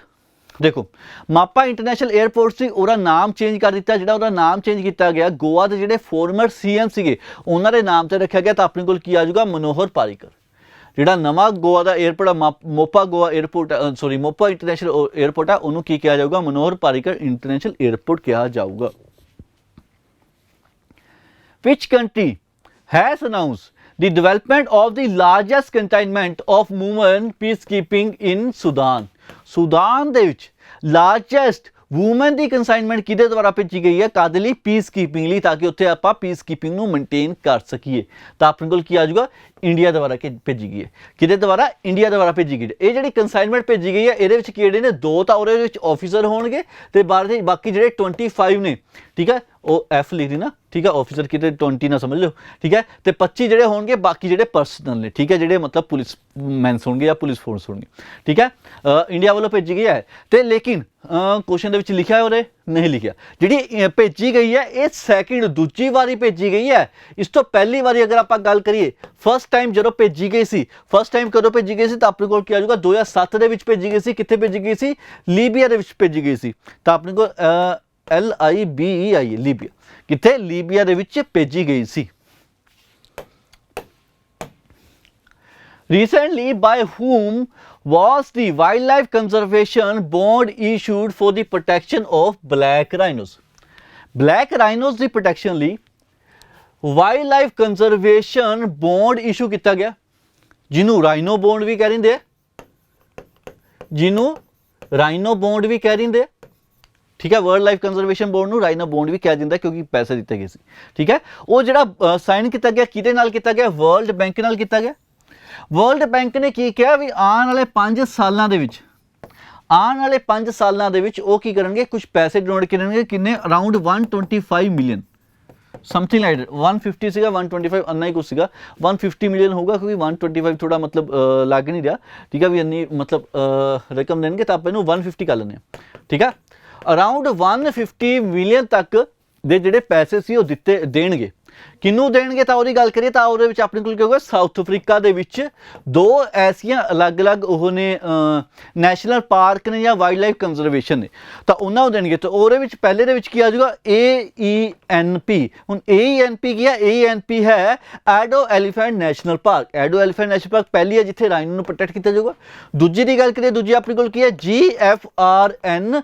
ਦੇਖੋ ਮਾਪਾ ਇੰਟਰਨੈਸ਼ਨਲ 에ਅਰਪੋਰਟ ਸੀ, ਉਹਦਾ ਨਾਮ ਚੇਂਜ ਕਰ ਦਿੱਤਾ। ਜਿਹੜਾ ਉਹਦਾ ਨਾਮ ਚੇਂਜ ਕੀਤਾ ਗਿਆ, ਗੋਆ ਦੇ ਜਿਹੜੇ ਫੋਰਮਰ ਸੀਐਮ ਸੀਗੇ ਉਹਨਾਂ ਦੇ ਨਾਮ ਤੇ ਰੱਖਿਆ ਗਿਆ। ਤਾਂ ਆਪਣੇ ਕੋਲ ਕੀ ਆ ਜਾਊਗਾ, ਮਨੋਹਰ ਪਾਰੀਕਰ। ਜਿਹੜਾ ਨਵਾਂ ਗੋਆ ਦਾ 에ਅਰਪੋਰਟ ਆ, Mopa Goa airport, sorry Mopa international airport ਆ, ਉਹਨੂੰ ਕੀ ਕਿਹਾ ਜਾਊਗਾ, ਮਨੋਹਰ ਪਾਰੀਕਰ ਇੰਟਰਨੈਸ਼ਨਲ 에ਅਰਪੋਰਟ ਕਿਹਾ ਜਾਊਗਾ। Which country has announced the development of the largest containment of women peacekeeping in Sudan? ਸੁਦਾਨ ਦੇ ਵਿੱਚ ਲਾਰਜੈਸਟ ਵੂਮਨ ਦੀ ਕੰਸਾਈਨਮੈਂਟ ਕਿਹਦੇ ਦੁਆਰਾ ਭੇਜੀ ਗਈ ਹੈ, ਕਾਹਦੇ ਲਈ, ਪੀਸ ਕੀਪਿੰਗ ਲਈ, ਤਾਂ ਕਿ ਉੱਥੇ ਆਪਾਂ ਪੀਸ ਕੀਪਿੰਗ ਨੂੰ ਮੇਨਟੇਨ ਕਰ ਸਕੀਏ। ਤਾਂ ਆਪਣੇ ਕੋਲ ਕੀ ਆ ਜਾਊਗਾ, ਇੰਡੀਆ ਦੁਆਰਾ ਭੇਜੀ ਗਈ ਹੈ। ਕਿਹਦੇ ਦੁਆਰਾ, ਇੰਡੀਆ ਦੁਆਰਾ ਭੇਜੀ ਗਈ ਹੈ। ਇਹ ਜਿਹੜੀ ਕੰਸਾਈਨਮੈਂਟ ਭੇਜੀ ਗਈ ਹੈ, ਇਹਦੇ ਵਿੱਚ ਕਿਹੜੇ ਨੇ, ਦੋ ਤਾਂ ਉਹਦੇ ਵਿੱਚ ਆਫੀਸਰ ਹੋਣਗੇ ਤੇ ਬਾਕੀ ਜਿਹੜੇ 25 ਨੇ, ਠੀਕ ਹੈ, ਉਹ ਐਫ ਲਿਖ ਦੀ ਨਾ, ਠੀਕ ਹੈ, ਆਫੀਸਰ ਕਿਤੇ 20 ਨਾ ਸਮਝ ਲਓ, ਠੀਕ ਹੈ। ਤੇ 25 ਜਿਹੜੇ ਹੋਣਗੇ ਬਾਕੀ ਜਿਹੜੇ ਪਰਸਨਲ ਨੇ, ਠੀਕ ਹੈ, ਜਿਹੜੇ ਮਤਲਬ ਪੁਲਿਸ ਮੈਨਸ ਹੋਣਗੇ ਜਾਂ ਪੁਲਿਸ ਫੋਰਸ ਹੋਣਗੇ, ਠੀਕ ਹੈ। ਇੰਡੀਆ ਵੱਲੋਂ ਭੇਜੀ ਗਈ ਹੈ। ਤੇ ਲੇਕਿਨ ਕੁਐਸਚਨ ਦੇ ਵਿੱਚ ਲਿਖਿਆ ਉਹਦੇ ਨਹੀਂ ਲਿਖਿਆ, ਜਿਹੜੀ ਭੇਜੀ ਗਈ ਹੈ ਇਹ ਸੈਕਿੰਡ, ਦੂਜੀ ਵਾਰੀ ਭੇਜੀ ਗਈ ਹੈ। ਇਸ ਤੋਂ ਪਹਿਲੀ ਵਾਰੀ ਅਗਰ ਆਪਾਂ ਗੱਲ ਕਰੀਏ, ਫਸਟ ਟਾਈਮ ਜਦੋਂ ਭੇਜੀ ਗਈ ਸੀ, ਫਸਟ ਟਾਈਮ ਕਦੋਂ ਭੇਜੀ ਗਈ ਸੀ, ਤਾਂ ਆਪਣੇ ਕੋਲ ਕੀ ਆ ਜਾਊਗਾ, 2007 ਦੇ ਵਿੱਚ ਭੇਜੀ ਗਈ ਸੀ। ਕਿੱਥੇ ਭੇਜੀ ਗਈ ਸੀ, ਲੀਬੀਆ ਦੇ ਵਿੱਚ ਭੇਜੀ ਗਈ ਸੀ। ਤਾਂ ਆਪਣੇ ਕੋਲ LIBEA, ਲੀਬੀਆ, ਕਿੱਥੇ, ਲੀਬੀਆ ਦੇ ਵਿੱਚ ਭੇਜੀ ਗਈ ਸੀ। Recently, by whom was the wildlife conservation bond issued for the protection of black rhinos? Black rhinos the protection ਲਈ ਵਾਈਲਡ ਕੰਜ਼ਰਵੇਸ਼ਨ ਬੌਂਡ ਇਸ਼ੂ ਕੀਤਾ ਗਿਆ, ਜਿਹਨੂੰ ਰਾਈਨੋ ਬੌਂਡ ਵੀ ਕਹਿ ਦਿੰਦੇ ਆ, ਜਿਹਨੂੰ ਰਾਈਨੋ ਬੌਂਡ ਵੀ ਕਹਿ ਦਿੰਦੇ ਆ, ਠੀਕ ਹੈ। ਵਰਲਡ ਲਾਈਫ ਕੰਜ਼ਰਵੇਸ਼ਨ ਬੋਰਡ ਨੂੰ ਰਾਈਨੋ ਬੌਂਡ ਵੀ ਕਿਹਾ ਜਾਂਦਾ ਕਿਉਂਕਿ ਪੈਸੇ ਦਿੱਤੇ ਗਏ ਸੀ, ਠੀਕ ਹੈ। ਉਹ ਜਿਹੜਾ ਸਾਈਨ ਕੀਤਾ ਗਿਆ ਕਿਹਦੇ ਨਾਲ ਕੀਤਾ ਗਿਆ, ਵਰਲਡ ਬੈਂਕ ਨਾਲ ਕੀਤਾ ਗਿਆ। ਵਰਲਡ ਬੈਂਕ ਨੇ ਕੀ ਕਿਹਾ ਵੀ ਆਉਣ ਵਾਲੇ 5 ਸਾਲਾਂ ਦੇ ਵਿੱਚ, ਆਉਣ ਵਾਲੇ 5 ਸਾਲਾਂ ਦੇ ਵਿੱਚ ਉਹ ਕੀ ਕਰਨਗੇ, ਕੁਝ ਪੈਸੇ ਡੋਨੇਟ ਕਰਨਗੇ। ਕਿੰਨੇ, ਅਰਾਊਂਡ 125 ਮਿਲੀਅਨ, ਸਮਥਿੰਗ ਲਾਈਕ 150 ਸੀਗਾ, 125 ਅੰਨਾ ਹੀ ਕੁਛ ਸੀਗਾ, 150 ਮਿਲੀਅਨ ਹੋਊਗਾ ਕਿਉਂਕਿ 125 ਥੋੜਾ ਮਤਲਬ ਲੱਗ ਨਹੀਂ ਰਿਹਾ, ਠੀਕ ਹੈ, ਵੀ ਇੰਨੀ ਮਤਲਬ ਰਕਮ ਦੇਣਗੇ ਤਾਂ ਆਪਾਂ ਇਹਨੂੰ 150 ਕਰ ਲੈਂਦੇ ਹਾਂ, ਠੀਕ ਹੈ। ਅਰਾਊਂਡ 150 ਮਿਲੀਅਨ ਤੱਕ ਦੇ ਜਿਹੜੇ ਪੈਸੇ ਸੀ ਉਹ ਦੇਣਗੇ। ਕਿਹਨੂੰ ਦੇਣਗੇ ਤਾਂ ਉਹਦੀ ਗੱਲ ਕਰੀਏ ਤਾਂ ਉਹਦੇ ਵਿੱਚ ਆਪਣੇ ਕੋਲ ਕੀ ਹੋਊਗਾ, ਸਾਊਥ ਅਫਰੀਕਾ ਦੇ ਵਿੱਚ 2 ਐਸੀਆਂ ਅਲੱਗ-ਅਲੱਗ ਉਹ ਨੇ ਨੈਸ਼ਨਲ ਪਾਰਕ ਨੇ ਜਾਂ ਵਾਈਲਡ ਲਾਈਫ ਕੰਜ਼ਰਵੇਸ਼ਨ ਨੇ, ਤਾਂ ਉਹਨਾਂ ਨੂੰ ਦੇਣਗੇ। ਤਾਂ ਉਹਦੇ ਵਿੱਚ ਪਹਿਲੇ ਦੇ ਵਿੱਚ ਕੀ ਆ ਜਾਊਗਾ AENP। ਹੁਣ AENP ਕੀ ਹੈ, AENP ਹੈ ado elephant national park. Ado elephant national park ਪਹਿਲੀ ਹੈ ਜਿੱਥੇ ਰਾਈਨੋ ਨੂੰ ਪ੍ਰੋਟੈਕਟ ਕੀਤਾ ਜਾਊਗਾ। ਦੂਜੀ ਦੀ ਗੱਲ ਕਰੀਏ, ਦੂਜੀ ਆਪਣੇ ਕੋਲ ਕੀ ਹੈ GFRNR।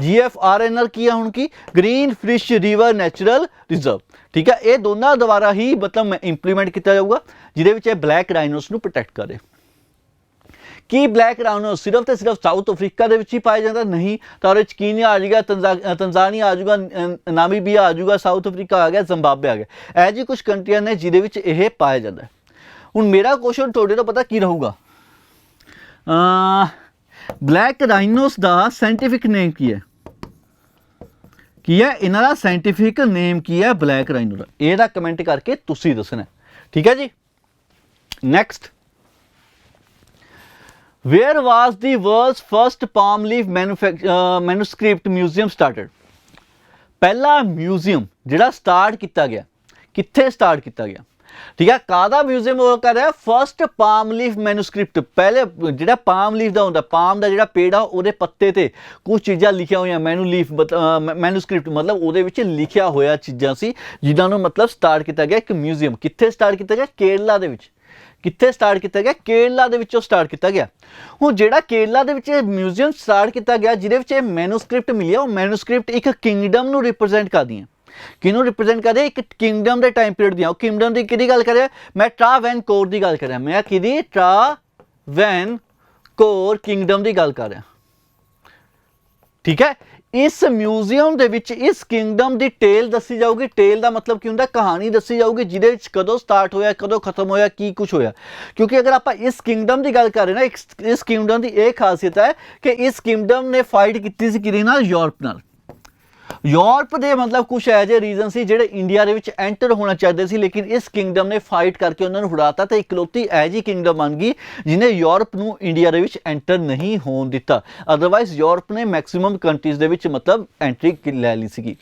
GFRNR ਕੀ ਹੈ ਹੁਣ ਕੀ, green fish river natural reserve. ਠੀਕ ਹੈ, ਇਹ ਦੋਨਾਂ ਦੁਆਰਾ ਹੀ ਮਤਲਬ ਇੰਪਲੀਮੈਂਟ ਕੀਤਾ ਜਾਊਗਾ ਜਿਹਦੇ ਵਿੱਚ ਇਹ ਬਲੈਕ ਰਾਈਨੋਸ ਨੂੰ ਪ੍ਰੋਟੈਕਟ ਕਰੇ। ਕੀ ਬਲੈਕ ਰਾਈਨੋਸ ਸਿਰਫ ਤੇ ਸਿਰਫ ਸਾਊਥ ਅਫਰੀਕਾ ਦੇ ਵਿੱਚ ਹੀ ਪਾਇਆ ਜਾਂਦਾ? ਨਹੀਂ, ਤਾਂ ਉਹਦੇ ਵਿੱਚ ਕੀਨੀਆ ਆ ਜਾਊਗਾ, ਤੰਜ਼ਾਨੀਆ ਆ ਜਾਊਗਾ, ਨਾਮੀਬੀਆ ਆ ਜਾਊਗਾ, ਸਾਊਥ ਅਫਰੀਕਾ ਆ ਗਿਆ, ਜ਼ਿੰਬਾਬਵੇ ਆ ਗਿਆ। ਇਹ ਜੀ ਕੁਝ ਕੰਟਰੀਆਂ ਨੇ ਜਿਹਦੇ ਵਿੱਚ ਇਹ ਪਾਇਆ ਜਾਂਦਾ। ਹੁਣ ਮੇਰਾ ਕੁਐਸਚਨ ਤੁਹਾਡੇ ਤੋਂ ਪਤਾ ਕੀ ਰਹੂਗਾ, ਬਲੈਕ ਰਾਈਨੋਸ ਦਾ ਸਾਇੰਟੀਫਿਕ ਨੇਮ ਕੀ ਹੈ? ਕੀ ਹੈ ਇਹਨਾਂ ਦਾ ਸਾਇੰਟੀਫਿਕ ਨੇਮ ਕੀ ਹੈ ਬਲੈਕ ਰਾਈਨੋ ਦਾ? ਇਹਦਾ ਕਮੈਂਟ ਕਰਕੇ ਤੁਸੀਂ ਦੱਸਣਾ। ਠੀਕ ਹੈ ਜੀ। ਨੈਕਸਟ, ਵੇਅਰ ਵਾਜ਼ ਦੀ world's first palm leaf manuscript museum started? ਪਹਿਲਾ ਮਿਊਜ਼ੀਅਮ ਜਿਹੜਾ ਸਟਾਰਟ ਕੀਤਾ ਗਿਆ, ਕਿੱਥੇ ਸਟਾਰਟ ਕੀਤਾ ਗਿਆ? ਠੀਕ ਹੈ, ਕਾਹਦਾ ਮਿਊਜ਼ੀਅਮ ਉਹ ਕਰ ਰਿਹਾ? First palm leaf manuscript. ਪਹਿਲੇ ਜਿਹੜਾ ਪਾਮ ਲੀਫ ਦਾ ਹੁੰਦਾ, ਪਾਮ ਦਾ ਜਿਹੜਾ ਪੇੜ ਆ ਉਹਦੇ ਪੱਤੇ ਤੇ ਕੁਝ ਚੀਜ਼ਾਂ ਲਿਖੀਆਂ ਹੋਈਆਂ, ਮੈਨੂਸਕ੍ਰਿਪਟ ਮਤਲਬ ਉਹਦੇ ਵਿੱਚ ਲਿਖਿਆ ਹੋਇਆ ਚੀਜ਼ਾਂ ਸੀ ਜਿਨ੍ਹਾਂ ਨੂੰ ਮਤਲਬ ਸਟਾਰਟ ਕੀਤਾ ਗਿਆ ਇੱਕ ਮਿਊਜ਼ੀਅਮ। ਕਿੱਥੇ ਸਟਾਰਟ ਕੀਤਾ ਗਿਆ? ਕੇਰਲਾ ਦੇ ਵਿੱਚ। ਕਿੱਥੇ ਸਟਾਰਟ ਕੀਤਾ ਗਿਆ? ਕੇਰਲਾ ਦੇ ਵਿੱਚੋਂ ਸਟਾਰਟ ਕੀਤਾ ਗਿਆ। ਹੁਣ ਜਿਹੜਾ ਕੇਰਲਾ ਦੇ ਵਿੱਚ ਮਿਊਜ਼ੀਅਮ ਸਟਾਰਟ ਕੀਤਾ ਗਿਆ ਜਿਹਦੇ ਵਿੱਚ ਇਹ ਮੈਨੂਸਕ੍ਰਿਪਟ ਮਿਲੀ ਆ, ਉਹ ਮੈਨੂਸਕ੍ਰਿਪਟ ਇੱਕ ਕਿੰਗਡਮ ਨੂੰ ਰਿਪਰੈਜ਼ੈਂਟ ਕਰਦੀਆਂ। ਕਿਹਨੂੰ ਰਿਪਰੈਜ਼ੈਂਟ ਕਰਦੇ? ਇੱਕ ਕਿੰਗਡਮ ਦੇ ਟਾਈਮ ਪੀਰੀਅਡ ਦੀਆਂ। ਉਹ ਕਿੰਗਡਮ ਦੀ ਕਿਹਦੀ ਗੱਲ ਕਰ ਰਿਹਾ? ਮੈਂ ਟਰਾਵੈਨਕੋਰ ਦੀ ਗੱਲ ਕਰ ਰਿਹਾ। ਮੈਂ ਕਿਹਦੀ? ਟਰਾਵੈਨਕੋਰ ਕਿੰਗਡਮ ਦੀ ਗੱਲ ਕਰ ਰਿਹਾ। ਠੀਕ ਹੈ, ਇਸ ਮਿਊਜ਼ੀਅਮ ਦੇ ਵਿੱਚ ਇਸ ਕਿੰਗਡਮ ਦੀ ਟੇਲ ਦੱਸੀ ਜਾਊਗੀ। ਟੇਲ ਦਾ ਮਤਲਬ ਕੀ ਹੁੰਦਾ? ਕਹਾਣੀ ਦੱਸੀ ਜਾਊਗੀ ਜਿਹਦੇ ਵਿੱਚ ਕਦੋਂ ਸਟਾਰਟ ਹੋਇਆ, ਕਦੋਂ ਖਤਮ ਹੋਇਆ, ਕੀ ਕੁਝ ਹੋਇਆ। ਕਿਉਂਕਿ ਅਗਰ ਆਪਾਂ ਇਸ ਕਿੰਗਡਮ ਦੀ ਗੱਲ ਕਰ ਰਹੇ ਨਾ, ਇਸ ਕਿੰਗਡਮ ਦੀ ਇਹ ਖਾਸੀਅਤ ਹੈ ਕਿ ਇਸ ਕਿੰਗਡਮ ਨੇ ਫਾਈਟ ਕੀਤੀ ਸੀ ਕਿਹਦੇ ਨਾਲ? ਯੂਰਪ ਨਾਲ। ਯੂਰਪ ਦੇ ਮਤਲਬ ਕੁਝ ਇਹੋ ਜਿਹੇ ਰੀਜ਼ਨ ਸੀ ਜਿਹੜੇ ਇੰਡੀਆ ਦੇ ਵਿੱਚ ਐਂਟਰ ਹੋਣਾ ਚਾਹਦੇ ਸੀ, ਲੇਕਿਨ ਇਸ ਕਿੰਗਡਮ ਨੇ ਫਾਈਟ ਕਰਕੇ ਉਹਨਾਂ ਨੂੰ ਹਰਾਤਾ ਤੇ ਇਕਲੌਤੀ ਇਹੋ ਜਿਹੀ ਕਿੰਗਡਮ ਬਣ ਗਈ ਜਿਹਨੇ ਯੂਰਪ ਨੂੰ ਇੰਡੀਆ ਦੇ ਵਿੱਚ ਐਂਟਰ ਨਹੀਂ ਹੋਣ ਦਿੱਤਾ। ਅਦਰਵਾਈਜ਼ ਯੂਰਪ ਨੇ ਮੈਕਸਿਮਮ ਕੰਟਰੀਜ਼ ਦੇ ਵਿੱਚ ਮਤਲਬ ਐਂਟਰੀ ਲੈ ਲਈ ਸੀਗੀ।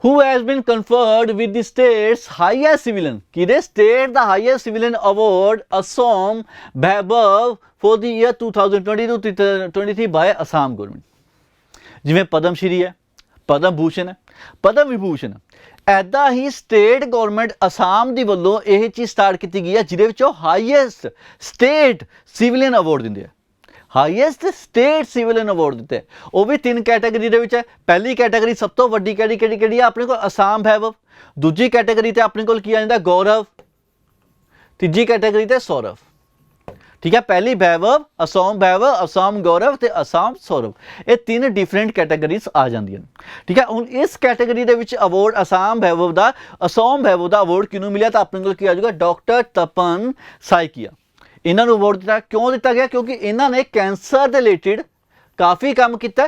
Who has been conferred with the state's highest civilian? ਕਿਹਦੇ state the highest civilian award Assam Vaibhav for the year 2022-23 by Assam government? ਜਿਵੇਂ ਪਦਮ ਸ਼੍ਰੀ ਹੈ, ਪਦਮ ਭੂਸ਼ਣ ਹੈ, ਪਦਮ ਵਿਭੂਸ਼ਣ ਹੈ, ਐਦਾਂ ਹੀ ਸਟੇਟ ਗੌਰਮੈਂਟ ਅਸਾਮ ਦੀ ਵੱਲੋਂ ਇਹ ਚੀਜ਼ ਸਟਾਰਟ ਕੀਤੀ ਗਈ ਹੈ ਜਿਹਦੇ ਵਿੱਚ ਉਹ ਹਾਈਐਸਟ ਸਟੇਟ ਸਿਵਲੀਅਨ ਅਵਾਰਡ ਦਿੰਦੇ ਆ। ਹਾਈਐਸਟ ਸਟੇਟ ਸਿਵਲੀਅਨ ਅਵਾਰਡ ਦਿੱਤੇ, ਉਹ ਵੀ 3 ਕੈਟਾਗਰੀ ਦੇ ਵਿੱਚ ਹੈ। ਪਹਿਲੀ ਕੈਟਾਗਰੀ ਸਭ ਤੋਂ ਵੱਡੀ ਕਿਹੜੀ ਹੈ ਆਪਣੇ ਕੋਲ? ਅਸਾਮ ਵੈਭਵ। ਦੂਜੀ ਕੈਟਾਗਰੀ ਤੇ ਆਪਣੇ ਕੋਲ ਕੀ ਆ ਜਾਂਦਾ? ਗੌਰਵ। ਤੀਜੀ ਕੈਟਾਗਰੀ ਤੇ ਸੌਰਵ। ਠੀਕ ਹੈ, ਪਹਿਲੀ ਵੈਭਵ, ਅਸਾਮ ਗੌਰਵ ਤੇ ਅਸਾਮ ਸੌਰਵ। ਇਹ 3 ਡਿਫਰੈਂਟ ਕੈਟਾਗਰੀਜ਼ ਆ ਜਾਂਦੀਆਂ। ਠੀਕ ਹੈ, ਹੁਣ ਇਸ ਕੈਟਾਗਰੀ ਦੇ ਵਿੱਚ ਅਵਾਰਡ ਅਸਾਮ ਵੈਭਵ ਦਾ ਅਵਾਰਡ ਕਿਹਨੂੰ ਮਿਲਿਆ? ਤਾਂ ਆਪਣੇ ਕੋਲ ਕੀ ਆ ਜਾਊਗਾ? ਡਾਕਟਰ ਤਪਨ ਸਾਈਕੀਆ। ਇਹਨਾਂ ਨੂੰ ਅਵਾਰਡ ਦਿੱਤਾ। ਕਿਉਂ ਦਿੱਤਾ ਗਿਆ? ਕਿਉਂਕਿ ਇਹਨਾਂ ਨੇ ਕੈਂਸਰ ਦੇ ਰਿਲੇਟਿਡ ਕਾਫੀ ਕੰਮ ਕੀਤਾ।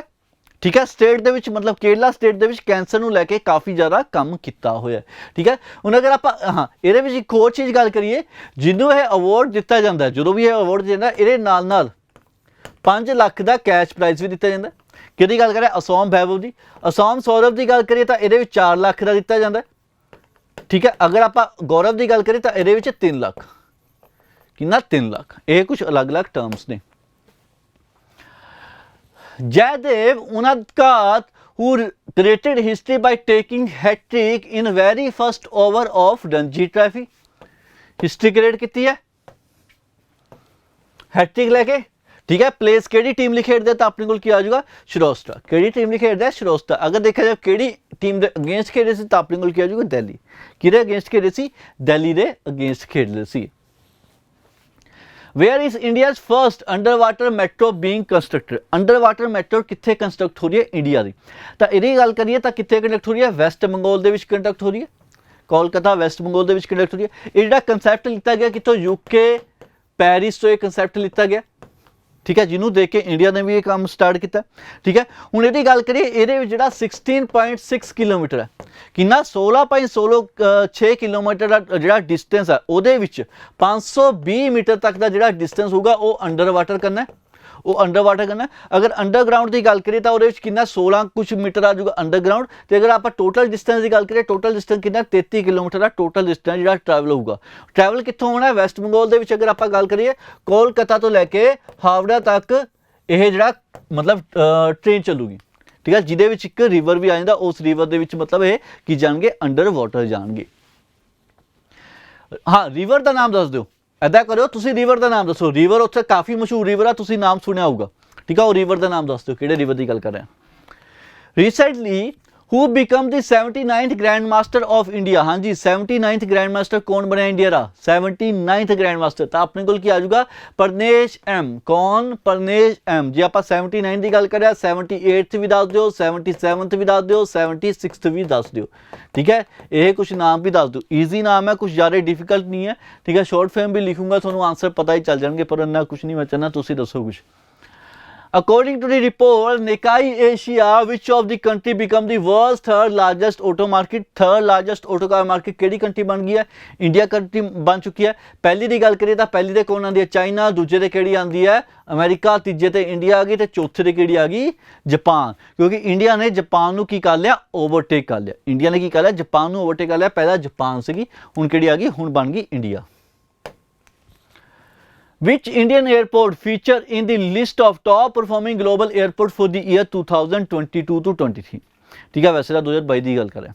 ਠੀਕ ਹੈ, ਸਟੇਟ ਦੇ ਵਿੱਚ ਮਤਲਬ ਕੇਰਲਾ ਸਟੇਟ ਦੇ ਵਿੱਚ ਕੈਂਸਰ ਨੂੰ ਲੈ ਕੇ ਕਾਫੀ ਜ਼ਿਆਦਾ ਕੰਮ ਕੀਤਾ ਹੋਇਆ। ਠੀਕ ਹੈ, ਹੁਣ ਅਗਰ ਆਪਾਂ ਇਹਦੇ ਵਿੱਚ ਇੱਕ ਹੋਰ ਚੀਜ਼ ਗੱਲ ਕਰੀਏ, ਜਿਹਨੂੰ ਇਹ ਅਵਾਰਡ ਦਿੱਤਾ ਜਾਂਦਾ, ਜਦੋਂ ਵੀ ਇਹ ਅਵਾਰਡ ਦਿੰਦਾ ਇਹਦੇ ਨਾਲ 5 ਲੱਖ ਦਾ ਕੈਸ਼ ਪ੍ਰਾਈਜ਼ ਵੀ ਦਿੱਤਾ ਜਾਂਦਾ। ਕਿਹਦੀ ਗੱਲ ਕरें? ਅਸਾਮ ਵੈਭਵ ਦੀ। ਅਸਾਮ ਸੌਰਵ ਦੀ ਗੱਲ ਕਰੀਏ ਤਾਂ ਇਹਦੇ ਵਿੱਚ 4 ਲੱਖ ਦਾ ਦਿੱਤਾ ਜਾਂਦਾ। ਠੀਕ ਹੈ, ਅਗਰ ਆਪਾਂ ਗੌਰਵ ਦੀ ਗੱਲ ਕਰੀਏ ਤਾਂ ਇਹਦੇ ਵਿੱਚ 3 ਲੱਖ। ਕਿੰਨਾ? 3 ਲੱਖ। ਇਹ ਕੁਝ ਅਲੱਗ-ਅਲੱਗ ਟਰਮਸ ਨੇ। Jaidev Unadkat, who created history by taking hat-trick in very first over of Ranji Trophy. History create ਕੀਤੀ ਹੈ हैट्रिक लेके। ठीक है, प्लेस केड़ी टीम लिख खेड़ते तो अपने को क्या आ जाएगा? श्रोस्टा। केड़ी टीम लिख खेड़ता है? श्रोस्टा। अगर देखा जाए केड़ी टीम दे अगेंस्ट खेड़े सी तो अपने को क्या आ जाएगा? दिल्ली। किहदे अगेंस्ट खेड़े सी? दिल्ली दे अगेंस्ट खेड़े सी। Where is India's first underwater metro being constructed? Underwater metro कित्थे कंस्ट्रक्ट हो रही है? इंडिया की। तो यदि गल करिए तो कित्थे कंडक्ट हो रही है? वैस्ट बंगाल दे विच कंडक्ट हो रही है। कोलकाता वैस्ट बंगाल दे विच कंडक्ट हो रही है। ये जिहड़ा कंसैप्ट लिता गया कितों? यूके पैरिस तो यह कंसैप्ट लिता गया। ठीक है, जिन्होंने देख के इंडिया ने भी ये काम स्टार्ट किया। ठीक है, हुण इहदी गल करिए, ये जो 16.6 किलोमीटर है, कितना 16.6 किलोमीटर का जो डिस्टेंस है, वो 520 मीटर तक का जो डिस्टेंस होगा वो अंडर वाटर करना है। वो अंडर वाटर करना। अगर अंडरग्राउंड की गल करिए तो वो कितना 16 कुछ मीटर आ जाऊगा अंडरग्राउंड। तो अगर आप टोटल डिस्टेंस की गल करिए, टोटल डिस्टेंस कितना 33 किलोमीटर का टोटल डिस्टेंस जो ट्रैवल होगा। ट्रैवल कितों होना है, वैस्ट बंगाल के अगर आप गल करिए कोलकाता तो लैके हावड़ा तक यह जरा मतलब ट्रेन चलूगी, ठीक है, जिदे विच एक रिवर भी आ जाता, उस रिवर दे विच मतलब ये की जाएंगे अंडर वाटर जाएंगे। हाँ रिवर का नाम दस दो, ऐदा करो तुसी रिवर का नाम दसो, रिवर उत्थे काफ़ी मशहूर रिवर है, तुसी नाम सुनिया होगा, ठीक है, वो रिवर का नाम दस दो किहड़े रिवर की गल कर रहे हैं। Recently who become the 79th grand master of India. हाँ जी 79th ग्रैंड मास्टर कौन बनया इंडिया का, 79th ग्रैंड मास्टर। तो अपने को आ जाऊगा परनेश एम। कौन, परनेश एम। जी आप 79 की गल करें 78th भी दस दो, 77th भी दस दो, 76th भी दस दो, ठीक है, ये कुछ नाम भी दस दो। ईजी नाम है, कुछ ज़्यादा डिफिकल्ट नहीं है, ठीक है। शॉर्ट फिल्म भी लिखूंगा थोड़ा आंसर पता ही चल जाएंगे, पर इन्ना कुछ नहीं मैं चाहना, तुम दसो कुछ। According to the report, Nikkei Asia, which of the country become the world's third largest auto market? Third largest auto car market केड़ी कंट्री बन गई है? इंडिया कंट्री बन चुकी है। पहली की गल करिए तो पहली तो कौन आती है, चाइना, दूजे तो केड़ी आती है अमेरिका, तीजे तो इंडिया आ गई, तो चौथे तो केड़ी आ गई जापान। क्योंकि इंडिया ने जापान को की कर लिया, ओवरटेक कर लिया। इंडिया ने की कर लिया, जापान को ओवरटेक कर लिया। पहला जापान सी, हुण केड़ी आ गई, हुण बन गई India. Which Indian airport feature in the list of top performing global airport for the year 2022 to 23? ठीक है, वैसे तो 2022 की गल करें।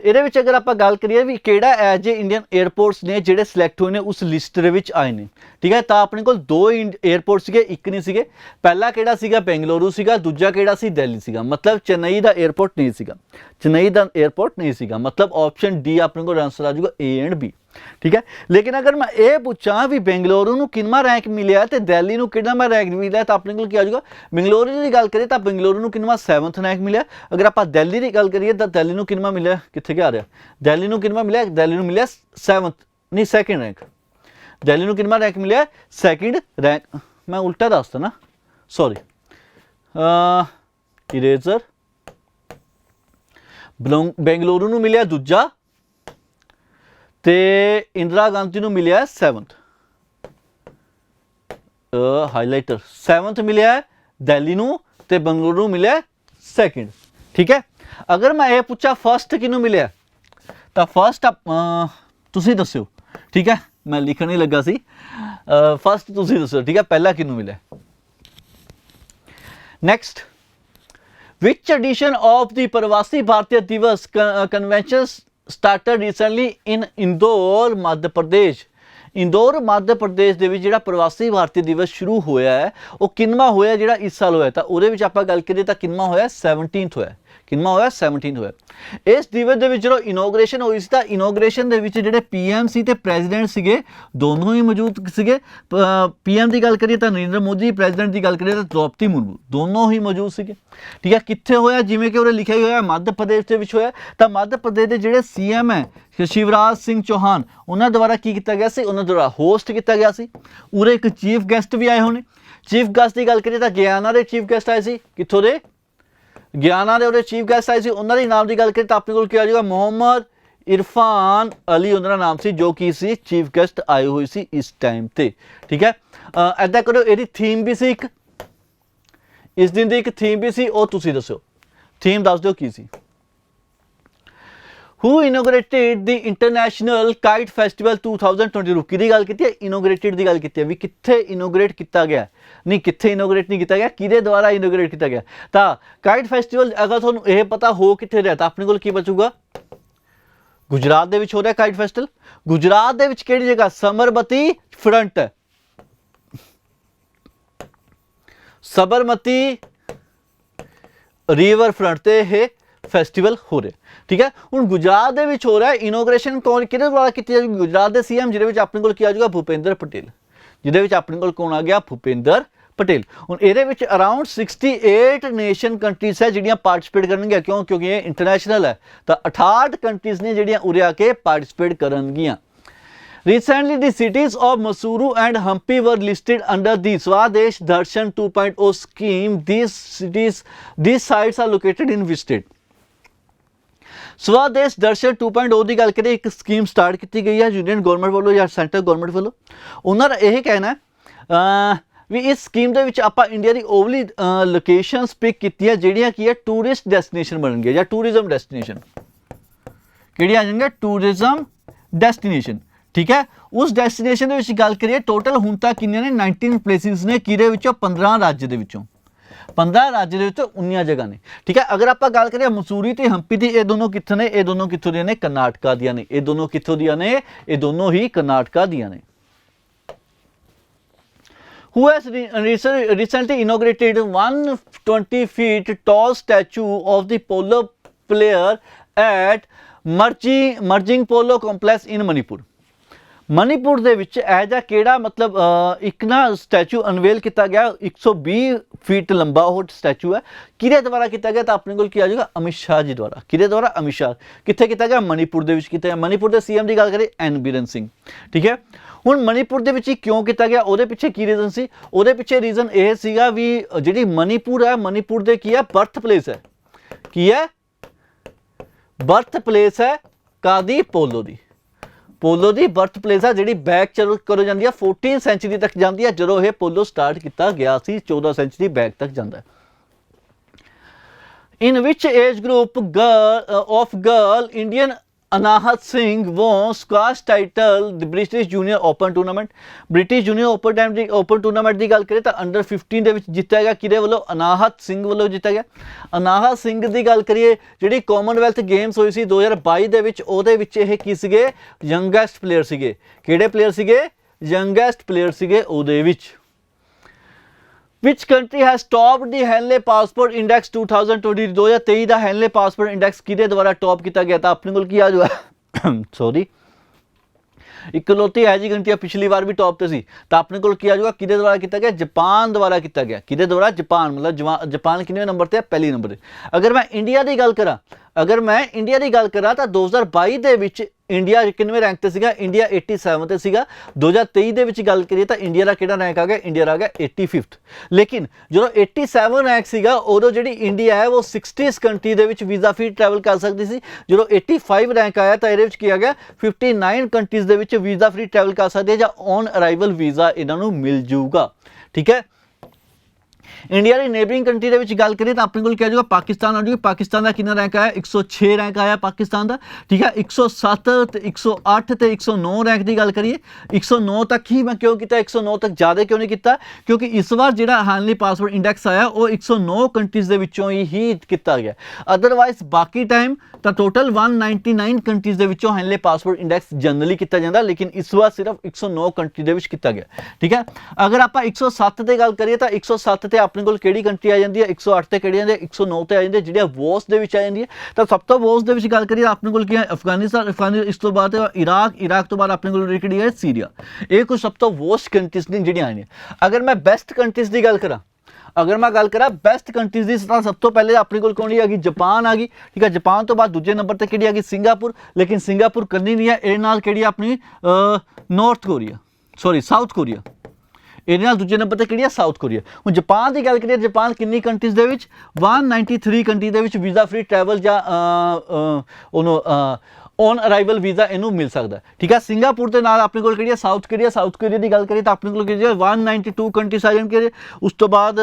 ये अगर आप गल करिए भी केड़ा एज ए इंडियन एयरपोर्ट्स ने जेडे सिलेक्ट हुए ने उस लिस्ट दे विच आए ने, ठीक है। तो अपने को दो एयरपोर्ट सीगे, एक नहीं सीगे। पहला केड़ा सीगा बेंगलुरु सीगा, दूजा केड़ा सी दिल्ली सीगा। मतलब चेन्नई का एयरपोर्ट नहीं सीगा, चेन्नई का एयरपोर्ट नहीं सीगा। मतलब ऑप्शन डी अपने को आंसर आ जाऊगा ए एंड बी, ठीक है। लेकिन अगर मैं ये पूछा भी बेंगलुरु को कितना रैंक मिले तो दिल्ली को कितना रैंक मिला, तो अपने को क्या जाएगा, बेंगलुरु की गल करिए तो बेंगलुरु को कितना 7th रैंक मिले। अगर आप दिल्ली की गल करिए तो दिल्ली को कितना मिले, कितने क्या आ रहा, दिल्ली को कितना मिले, दिल्ली को मिले 7th नहीं 2nd रैंक। दिल्ली को कितना रैंक मिले, 2nd रैंक। मैं उल्टा दसता ना, सॉरी, इरेजर। बेंगलुरु को मिले दूजा, तो इंदिरा गांधी को मिले 7th। हाईलाइटर 7th मिले दिल्ली को, तो बेंगलुरु मिले 2nd, ठीक है। अगर मैं ये पूछा फर्स्ट किनू मिले तो फर्स्ट तुसी दस्यो, ठीक है, मैं लिखण ही लगा सी। फर्स्ट तुसी दस्यो, ठीक है, पहला किनू मिले। Next, which edition of the Pravasi Bharatiya Divas convention started recently in Indore Madhya Pradesh. Indore Madhya Pradesh के जो प्रवासी भारतीय दिवस शुरू होया है वो किनवा होया जो इस साल होया, तो वो आप गल करिए तो किनवा होया 17th होया, किनवा होया 17th होया। इस दिवस के जो इनोग्रेशन हुई सी, इनोग्रेशन के जो PM सी ते प्रेजिडेंट सीगे दोनों ही मौजूद सीगे। PM की गल करिए तो नरेंद्र मोदी, प्रेजिडेंट की गल करिए तो द्रौपदी मुर्मू, दोनों ही मौजूद सीगे, ठीक है। कित्थे होया, जिमें कि उन्हें लिखा ही होया मध्य प्रदेश के विच होया। तो मध्य प्रदेश के जोड़े CM है शिवराज सिंह चौहान, उन्होंने द्वारा की किया गया सी, उन्होंने द्वारा होस्ट किया गया सी। उरे एक चीफ गेस्ट भी आए होने। चीफ गेस्ट की गल करिए तो गयाना के चीफ गेस्ट आए सी, कित्थों दे, गयाना के चीफ गेस्ट आए सी। उन्होंने नाम की गल करिए तो अपने को क्या आ जाएगा, मोहम्मद इरफान अली उन्होंने नाम से, जो कि सी चीफ गेस्ट आए हुए सी इस टाइम ते, ठीक है। ऐदा करो, ये थीम भी सी, एक इस दिन की एक थीम भी सी, और तुसी दसो थीम दस दो की सी। Who inaugurated the International Kite Festival 2022? किहदी गल कीती है, इनोग्रेटेड की गल कीती है, भी कित्थे इनोग्रेट किया गया, नहीं कित्थे इनोग्रेट नहीं किया गया, किहदे द्वारा इनोग्रेट किया गया। तो काइट फैसटिवल अगर तुहानूं यह पता हो कित्थे रहा तो अपने कोल की बचूगा, गुजरात दे विच हो रहा काइट फैसटिवल। गुजरात दे विच किहड़ी जगह, सबरमती फ्रंट है, सबरमती रिवर फ्रंट ते यह फैसटिवल हो रहा, ठीक है। हुण गुजरात दे विच हो रहा है इनोग्रेशन कौन किहदे द्वारा की जाएगी, गुजरात के CM जिहदे विच अपने कोल की आ जाएगा भूपेंद्र पटेल, जिहदे विच अपने कोल कौन आ गया, भूपेंद्र पटेल। हुण इहदे विच अराउंड 68 नेशन कंट्रीज है जिहड़ियां पार्टिसिपेट करनगियां, क्यों, क्योंकि ये इंटरनेशनल है। तो 68 कंट्रीज ने जिहड़ियां उरे आके participate करनगियां। Recently, the cities of Masuru and Hampi were listed under the Swadesh Darshan 2.0 scheme. These sites are located in which state? स्वदेश दर्शन 2.0 की गल करें, एक स्कीम स्टार्ट की गई है यूनियन गवर्नमेंट वालों या सेंट्रल गवर्नमेंट वालों। उन्होंने यह कहना है ਵੀ ਇਸ ਸਕੀਮ ਦੇ ਵਿੱਚ ਆਪਾਂ ਇੰਡੀਆ ਦੀ ਓਵਲੀ ਲੋਕੇਸ਼ਨਸ ਪਿਕ ਕੀਤੀਆਂ ਜਿਹੜੀਆਂ ਕੀ ਹੈ ਟੂਰਿਸਟ ਡੈਸਟੀਨੇਸ਼ਨ ਬਣਨਗੀਆਂ ਜਾਂ ਟੂਰਿਜ਼ਮ ਡੈਸਟੀਨੇਸ਼ਨ, ਕਿਹੜੀਆਂ ਆ ਜਾਣਗੀਆਂ ਟੂਰਿਜ਼ਮ ਡੈਸਟੀਨੇਸ਼ਨ। ਠੀਕ ਹੈ, ਉਸ ਡੈਸਟੀਨੇਸ਼ਨ ਦੇ ਵਿੱਚ ਗੱਲ ਕਰੀਏ ਟੋਟਲ ਹੁਣ ਤੱਕ ਕਿੰਨੀਆਂ ਨੇ 19 ਪਲੇਸਿਸ ਨੇ, ਕਿਹਦੇ ਵਿੱਚੋਂ 15 ਰਾਜ ਦੇ ਵਿੱਚੋਂ, 15 ਰਾਜ ਦੇ ਵਿੱਚੋਂ 19 ਜਗ੍ਹਾ ਨੇ। ਠੀਕ ਹੈ, ਅਗਰ ਆਪਾਂ ਗੱਲ ਕਰੀਏ ਮਸੂਰੀ ਤੇ ਹੰਪੀ ਦੀ, ਇਹ ਦੋਨੋਂ ਕਿੱਥੋਂ ਨੇ, ਇਹ ਦੋਨੋਂ ਕਿੱਥੋਂ ਦੀਆਂ ਨੇ, ਕਰਨਾਟਕਾ ਦੀਆਂ ਨੇ। ਇਹ ਦੋਨੋਂ ਕਿੱਥੋਂ ਦੀਆਂ ਨੇ, ਇਹ ਦੋਨੋਂ ਹੀ ਕਰਨਾਟਕਾ ਦੀਆਂ ਨੇ। Who has recently inaugurated 120 feet tall statue of the polo player at Merging Polo Complex in Manipur? Manipur ਦੇ ਵਿੱਚ ਇਹ ਜਿਹਾ ਕਿਹੜਾ ਮਤਲਬ ਇੱਕ ਨਾ ਸਟੈਚੂ ਅਨਵੇਲ ਕੀਤਾ ਗਿਆ, 120 ਫੀਟ ਲੰਬਾ ਉਹ ਸਟੈਚੂ ਹੈ, ਕਿਹਦੇ ਦੁਆਰਾ ਕੀਤਾ ਗਿਆ? ਤਾਂ ਆਪਣੇ ਕੋਲ ਕੀ ਆ ਜਾਊਗਾ, ਅਮਿਤ ਸ਼ਾਹ ਜੀ ਦੁਆਰਾ। ਕਿਹਦੇ ਦੁਆਰਾ? ਅਮਿਤ ਸ਼ਾਹ। ਕਿੱਥੇ ਕੀਤਾ ਗਿਆ? ਮਨੀਪੁਰ ਦੇ ਵਿੱਚ ਕੀਤਾ ਗਿਆ। ਮਨੀਪੁਰ ਦੇ ਸੀਐਮ ਦੀ ਗੱਲ ਕਰੀਏ ਐਨ ਬੀਰਨ ਸਿੰਘ। ਠੀਕ ਹੈ, ਹੁਣ ਮਨੀਪੁਰ ਦੇ ਵਿੱਚ ਕਿਉਂ ਕੀਤਾ ਗਿਆ, ਉਹਦੇ ਪਿੱਛੇ ਕੀ ਰੀਜ਼ਨ ਸੀ? ਉਹਦੇ ਪਿੱਛੇ ਰੀਜ਼ਨ ਇਹ ਸੀਗਾ ਵੀ ਜਿਹੜੀ ਮਨੀਪੁਰ ਹੈ, ਮਨੀਪੁਰ ਦੇ ਕੀ ਹੈ, ਬਰਥ ਪਲੇਸ ਹੈ। ਕੀ ਹੈ? ਬਰਥ ਪਲੇਸ ਹੈ ਕਾਦੀ? ਪੋਲੋ ਦੀ। ਪੋਲੋ ਦੀ ਬਰਥ ਪਲੇਸ ਹੈ ਜਿਹੜੀ ਬੈਕ ਕਰੋ ਜਾਂਦੀ ਹੈ 14 ਸੈਂਚੁਰੀ ਤੱਕ ਜਾਂਦੀ ਹੈ, ਜਦੋਂ ਇਹ ਪੋਲੋ ਸਟਾਰਟ ਕੀਤਾ ਗਿਆ ਸੀ 14 ਸੈਂਚੁਰੀ ਬੈਕ ਤੱਕ ਜਾਂਦਾ ਹੈ। In which age group of girl Indian Anahat Singh won squash title the British Junior Open Tournament? British Junior Open Tournament ਦੀ ਗੱਲ ਕਰੀਏ ਤਾਂ ਅੰਡਰ 15 ਦੇ ਵਿੱਚ ਜਿੱਤਿਆ ਗਿਆ, ਕਿਹਦੇ ਵੱਲੋਂ? ਅਨਾਹਤ ਸਿੰਘ ਵੱਲੋਂ ਜਿੱਤਿਆ ਗਿਆ। ਅਨਾਹਤ ਸਿੰਘ ਦੀ ਗੱਲ ਕਰੀਏ ਜਿਹੜੀ ਕਾਮਨਵੈਲਥ ਗੇਮਸ ਹੋਈ ਸੀ 2022 ਦੇ ਵਿੱਚ, ਉਹਦੇ ਵਿੱਚ ਇਹ ਕੀ ਸੀਗੇ? ਯੰਗੈਸਟ ਪਲੇਅਰ ਸੀਗੇ। ਕਿਹੜੇ ਪਲੇਅਰ ਸੀਗੇ? ਯੰਗੈਸਟ ਪਲੇਅਰ ਸੀਗੇ ਉਹਦੇ ਵਿੱਚ। Which country has topped the Henley Passport Index 2020? 2023 the ਹੈਨਲੇ passport index ਕਿਹਦੇ ਦੁਆਰਾ ਟੌਪ ਕੀਤਾ ਗਿਆ? ਤਾਂ ਆਪਣੇ ਕੋਲ ਕੀ ਆ ਜਾਊਗਾ ਸੌਰੀ ਇਕਲੌਤੀ ਹੈ ਜੀ ਕੰਟਰੀ ਪਿਛਲੀ ਵਾਰ ਵੀ ਟੌਪ ਤੇ ਸੀ, ਤਾਂ ਆਪਣੇ ਕੋਲ ਕੀ ਆ ਜਾਊਗਾ? ਕਿਹਦੇ ਦੁਆਰਾ ਕੀਤਾ ਗਿਆ? ਜਾਪਾਨ ਦੁਆਰਾ ਕੀਤਾ ਗਿਆ। ਕਿਹਦੇ ਦੁਆਰਾ? ਜਾਪਾਨ। ਮਤਲਬ ਜਾਪਾਨ ਕਿੰਨੇ ਨੰਬਰ ਤੇ ਹੈ? ਪਹਿਲੀ ਨੰਬਰ ਤੇ। ਅਗਰ ਮੈਂ ਇੰਡੀਆ ਦੀ ਗੱਲ ਕਰਾਂ ਤਾਂ 2022 ਦੇ ਵਿੱਚ ਇੰਡੀਆ ਕਿੰਨਵੇਂ ਰੈਂਕ ਤੇ ਸੀਗਾ? ਇੰਡੀਆ 87 ਤੇ ਸੀਗਾ। 2023 ਦੇ ਵਿੱਚ ਗੱਲ ਕਰੀਏ ਤਾਂ ਇੰਡੀਆ ਦਾ ਕਿਹੜਾ ਰੈਂਕ ਆ ਗਿਆ? ਇੰਡੀਆ ਦਾ ਆ ਗਿਆ 85th। ਲੇਕਿਨ ਜਦੋਂ 87 ਰੈਂਕ ਸੀਗਾ ਉਦੋਂ ਜਿਹੜੀ ਇੰਡੀਆ ਹੈ ਉਹ 60 ਕੰਟਰੀ ਦੇ ਵਿੱਚ ਵੀਜ਼ਾ ਫ੍ਰੀ ਟਰੈਵਲ ਕਰ ਸਕਦੀ ਸੀ। ਜਦੋਂ 85 ਰੈਂਕ ਆਇਆ ਤਾਂ ਇਹਦੇ ਵਿੱਚ ਕੀ ਆ ਗਿਆ? 59 ਕੰਟਰੀਜ਼ ਦੇ ਵਿੱਚ ਵੀਜ਼ਾ ਫ੍ਰੀ ਟਰੈਵਲ ਕਰ ਸਕਦੇ ਜਾਂ ਔਨ ਅਰਾਈਵਲ ਵੀਜ਼ਾ ਇਹਨਾਂ ਨੂੰ ਮਿਲ ਜਾਊਗਾ। ਠੀਕ ਹੈ, ਇੰਡੀਆ ਦੀ ਨੇਬਰਿੰਗ ਕੰਟਰੀ ਦੇ ਵਿੱਚ ਗੱਲ ਕਰੀਏ ਤਾਂ ਆਪਣੇ ਕੋਲ ਕੀ ਆ ਜਾਊਗਾ? ਪਾਕਿਸਤਾਨ ਆ ਜਾਊਗਾ। ਪਾਕਿਸਤਾਨ ਦਾ ਕਿੰਨਾ ਰੈਂਕ ਆਇਆ? 106 ਰੈਂਕ ਆਇਆ ਪਾਕਿਸਤਾਨ ਦਾ। ਠੀਕ ਹੈ, 107 ਤੇ 108 ਤੇ 109 ਰੈਂਕ ਦੀ ਗੱਲ ਕਰੀਏ 109 ਤੱਕ ਹੀ ਮੈਂ ਕਿਉਂ ਕੀਤਾ? 109 ਤੱਕ ਜ਼ਿਆਦਾ ਕਿਉਂ ਨਹੀਂ ਕੀਤਾ? ਕਿਉਂਕਿ ਇਸ ਵਾਰ ਜਿਹੜਾ ਹੈਨਲੀ ਪਾਸਪੋਰਟ ਇੰਡੈਕਸ ਆਇਆ ਉਹ 109 ਕੰਟਰੀਜ਼ ਦੇ ਵਿੱਚੋਂ ਹੀ ਕੀਤਾ ਗਿਆ। ਅਦਰਵਾਈਜ਼ ਬਾਕੀ ਟਾਈਮ ਤਾਂ ਟੋਟਲ 199 ਕੰਟਰੀਜ਼ ਦੇ ਵਿੱਚੋਂ ਹੈਨਲੀ ਪਾਸਪੋਰਟ ਇੰਡੈਕਸ ਜਨਰਲੀ ਕੀਤਾ ਜਾਂਦਾ, ਲੇਕਿਨ ਇਸ ਵਾਰ ਸਿਰਫ 109 ਕੰਟਰੀ ਦੇ ਵਿੱਚ ਕੀਤਾ ਗਿਆ। ਠੀਕ ਹੈ, ਅਗਰ ਆਪਾਂ 107 ਤੇ ਗੱਲ ਕਰੀਏ ਤਾਂ 107 ਤੇ ਆਪਣੇ ਕੋਲ ਕਿਹੜੀ ਕੰਟਰੀ ਆ ਜਾਂਦੀ ਹੈ? 108 ਤੇ ਕਿਹੜੀ ਜਾਂਦੀ ਹੈ? 109 ਤੇ ਆ ਜਾਂਦੀ ਹੈ, ਜਿਹੜੀਆਂ ਵੋਸ ਦੇ ਵਿੱਚ ਆ ਜਾਂਦੀ ਹੈ। ਤਾਂ ਸਭ ਤੋਂ ਵੋਸ ਦੇ ਵਿੱਚ ਗੱਲ ਕਰੀਏ ਆਪਣੇ ਕੋਲ ਕੀ ਹੈ? ਅਫਗਾਨਿਸਤਾਨ, ਇਸ ਤੋਂ ਬਾਅਦ ਇਰਾਕ ਤੋਂ ਬਾਅਦ ਆਪਣੇ ਕੋਲ ਕਿਹੜੀ ਹੈ? ਸੀਰੀਆ। ਇਹ ਕੁਝ ਸਭ ਤੋਂ ਵੋਸਟ ਕੰਟਰੀਜ਼ ਨੇ ਜਿਹੜੀਆਂ ਆਈਆਂ। ਅਗਰ ਮੈਂ ਬੈਸਟ ਕੰਟਰੀਜ਼ ਦੀ ਗੱਲ ਕਰਾਂ ਬੈਸਟ ਕੰਟਰੀਜ਼ ਦੀ ਤਾਂ ਸਭ ਤੋਂ ਪਹਿਲੇ ਆਪਣੇ ਕੋਲ ਕੌਣ ਆ ਗਈ? ਜਾਪਾਨ ਆ ਗਈ। ਠੀਕ ਹੈ, ਜਾਪਾਨ ਤੋਂ ਬਾਅਦ ਦੂਜੇ ਨੰਬਰ ਤੇ ਕਿਹੜੀ ਆ ਗਈ? ਸਿੰਗਾਪੁਰ। ਲੇਕਿਨ ਸਿੰਗਾਪੁਰ ਕਰਨੀ ਨਹੀਂ ਹੈ, ਇਹ ਨਾਲ ਕਿਹੜੀ ਆਪਣੀ ਸਾਊਥ ਕੋਰੀਆ। ਇਹਦੇ ਨਾਲ ਦੂਜੇ ਨੰਬਰ ਤੇ ਕਿਹੜੀ ਆ? South Korea. ਹੁਣ ਜਾਪਾਨ ਦੀ ਗੱਲ ਕਰੀਏ, ਜਾਪਾਨ ਕਿੰਨੀ ਕੰਟਰੀਜ਼ ਦੇ ਵਿੱਚ? 193 ਕੰਟਰੀ ਦੇ ਵਿੱਚ ਵੀਜ਼ਾ ਫ੍ਰੀ ਟਰੈਵਲ ਜਾਂ ਉਹਨੂੰ ਔਨ ਅਰਾਈਵਲ ਵੀਜ਼ਾ ਇਹਨੂੰ ਮਿਲ ਸਕਦਾ। ਠੀਕ ਹੈ, ਸਿੰਗਾਪੁਰ ਦੇ ਨਾਲ ਆਪਣੇ ਕੋਲ ਕਿਹੜੀ ਆ? ਸਾਊਥ ਕੋਰੀਆ ਦੀ ਗੱਲ ਕਰੀਏ ਤਾਂ ਆਪਣੇ ਕੋਲ ਕਿਹੜੀ ਆ? 192 ਕੰਟਰੀਜ਼ ਆ ਜਾਣਗੇ। ਉਸ ਤੋਂ ਬਾਅਦ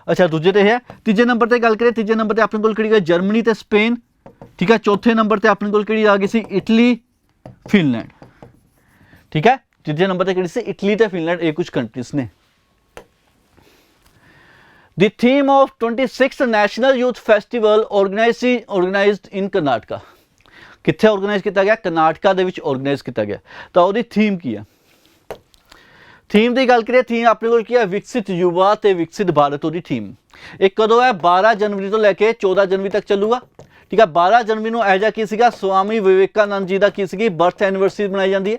ਅੱਛਾ ਦੂਜੇ ਤੇ ਹੈ। ਤੀਜੇ ਨੰਬਰ ਤੇ ਗੱਲ ਕਰੀਏ, ਤੀਜੇ ਨੰਬਰ ਤੇ ਆਪਣੇ ਕੋਲ ਕਿਹੜੀ ਹੈ? ਜਰਮਨੀ ਤੇ ਸਪੇਨ। ਠੀਕ ਹੈ, ਚੌਥੇ ਨੰਬਰ ਤੇ ਆਪਣੇ ਕੋਲ ਕਿਹੜੀ ਆ ਗਈ ਸੀ? Italy, Finland. ਠੀਕ ਹੈ, ਤੀਜੇ ਨੰਬਰ ਤੇ ਕਿਹੜੀ ਸੀ? ਇਟਲੀ ਤੇ ਫਿਨਲੈਂਡ। ਇਹ ਕੁਝ ਕੰਟਰੀਜ਼ ਨੇ। The theme of 26th National Youth Festival organized in Karnataka. ਕਿੱਥੇ ਆਰਗੇਨਾਈਜ਼ ਕੀਤਾ ਗਿਆ? ਕਰਨਾਟਕਾ ਦੇ ਵਿੱਚ ਆਰਗੇਨਾਈਜ਼ ਕੀਤਾ ਗਿਆ। ਤਾਂ ਉਹਦੀ ਥੀਮ ਕੀ ਹੈ? ਥੀਮ ਦੀ ਗੱਲ ਕਰੀਏ, ਥੀਮ ਆਪਣੇ ਕੋਲ ਕੀ ਹੈ? ਵਿਕਸਿਤ ਯੁਵਾ ਤੇ ਵਿਕਸਿਤ ਭਾਰਤ ਉਹਦੀ ਥੀਮ। ਇਹ ਕਦੋਂ ਹੈ? 12 ਜਨਵਰੀ ਤੋਂ ਲੈ ਕੇ 14 ਜਨਵਰੀ ਤੱਕ ਚੱਲੂਗਾ। ਠੀਕ ਹੈ, 12 ਜਨਵਰੀ ਨੂੰ ਇਹ ਜਿਹਾ ਕੀ ਸੀਗਾ? ਸਵਾਮੀ ਵਿਵੇਕਾਨੰਦ ਜੀ ਦਾ ਕੀ ਸੀਗੀ? ਬਰਥ ਐਨੀਵਰਸਰੀ ਮਨਾਈ ਜਾਂਦੀ ਹੈ।